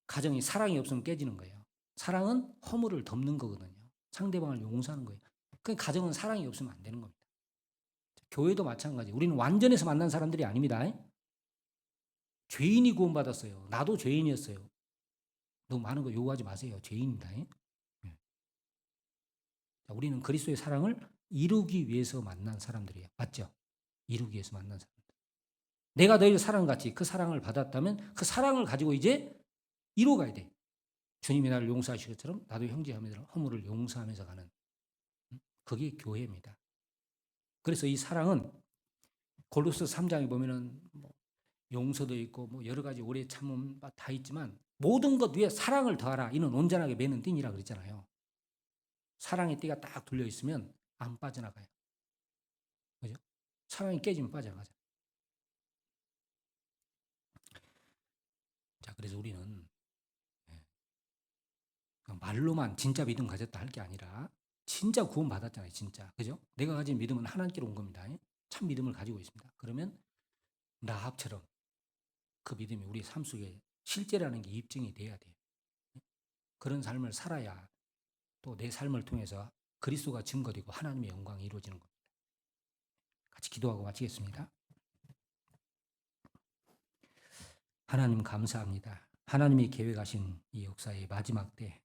가정이 사랑이 없으면 깨지는 거예요. 사랑은 허물을 덮는 거거든요. 상대방을 용서하는 거예요. 그 가정은 사랑이 없으면 안 되는 겁니다. 교회도 마찬가지. 우리는 완전해서 만난 사람들이 아닙니다. 죄인이 구원받았어요. 나도 죄인이었어요. 너무 많은 거 요구하지 마세요. 죄인입니다. 우리는 그리스도의 사랑을 이루기 위해서 만난 사람들이에요. 맞죠? 이루기 위해서 만난 사람들. 내가 너희를 사랑같이 그 사랑을 받았다면 그 사랑을 가지고 이제 이루어가야 돼. 주님이 나를 용서하신 것처럼 나도 형제자매들 허물을 용서하면서 가는 그게 교회입니다. 그래서 이 사랑은 골로새 3장에 보면은 뭐 용서도 있고 뭐 여러 가지 오래 참음 다 있지만 모든 것 위에 사랑을 더하라. 이는 온전하게 매는 띠니라 그랬잖아요. 사랑의 띠가 딱 둘려 있으면 안 빠져나가요. 그죠? 사랑이 깨지면 빠져나가죠. 자, 그래서 우리는 말로만 진짜 믿음 가졌다 할 게 아니라 진짜 구원 받았잖아요, 진짜. 그죠? 내가 가진 믿음은 하나님께로 온 겁니다. 참 믿음을 가지고 있습니다. 그러면 라합처럼 그 믿음이 우리 삶 속에 실제라는 게 입증이 돼야 돼요. 그런 삶을 살아야 또 내 삶을 통해서 그리스도가 증거되고 하나님의 영광이 이루어지는 겁니다. 같이 기도하고 마치겠습니다. 하나님 감사합니다. 하나님이 계획하신 이 역사의 마지막 때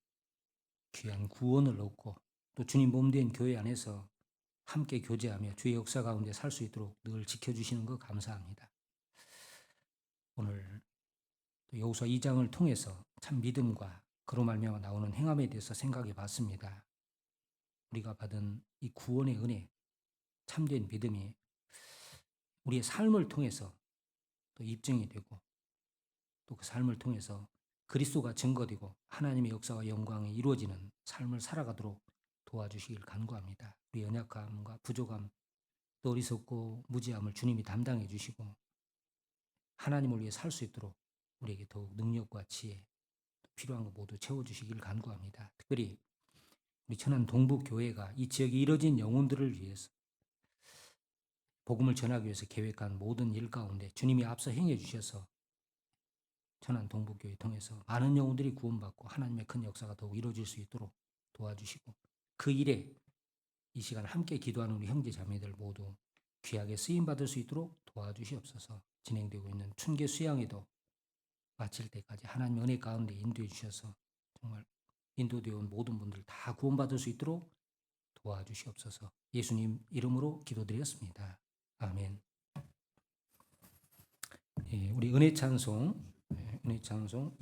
귀한 구원을 얻고 또 주님 몸된 교회 안에서 함께 교제하며 주의 역사 가운데 살 수 있도록 늘 지켜주시는 것 감사합니다. 오늘 여호수아 2장을 통해서 참 믿음과 그로 말미암아 나오는 행함에 대해서 생각해 봤습니다. 우리가 받은 이 구원의 은혜, 참된 믿음이 우리의 삶을 통해서 또 입증이 되고 또 그 삶을 통해서 그리스도가 증거되고 하나님의 역사와 영광이 이루어지는 삶을 살아가도록 도와주시길 간구합니다. 우리 연약함과 부족함, 또 어리석고 무지함을 주님이 담당해 주시고 하나님을 위해 살 수 있도록 우리에게 더욱 능력과 지혜, 필요한 것 모두 채워주시길 간구합니다. 특별히 우리 천안 동북교회가 이 지역에 이뤄진 영혼들을 위해서 복음을 전하기 위해서 계획한 모든 일 가운데 주님이 앞서 행해 주셔서 천안 동북교회 통해서 많은 영혼들이 구원받고 하나님의 큰 역사가 더욱 이루어질 수 있도록 도와주시고 그 일에 이 시간 함께 기도하는 우리 형제 자매들 모두 귀하게 쓰임 받을 수 있도록 도와주시옵소서. 진행되고 있는 춘계 수양에도 마칠 때까지 하나님 은혜 가운데 인도해 주셔서 정말 인도되어 온 모든 분들 다 구원받을 수 있도록 도와주시옵소서. 예수님 이름으로 기도드렸습니다. 아멘. 우리 은혜 찬송 200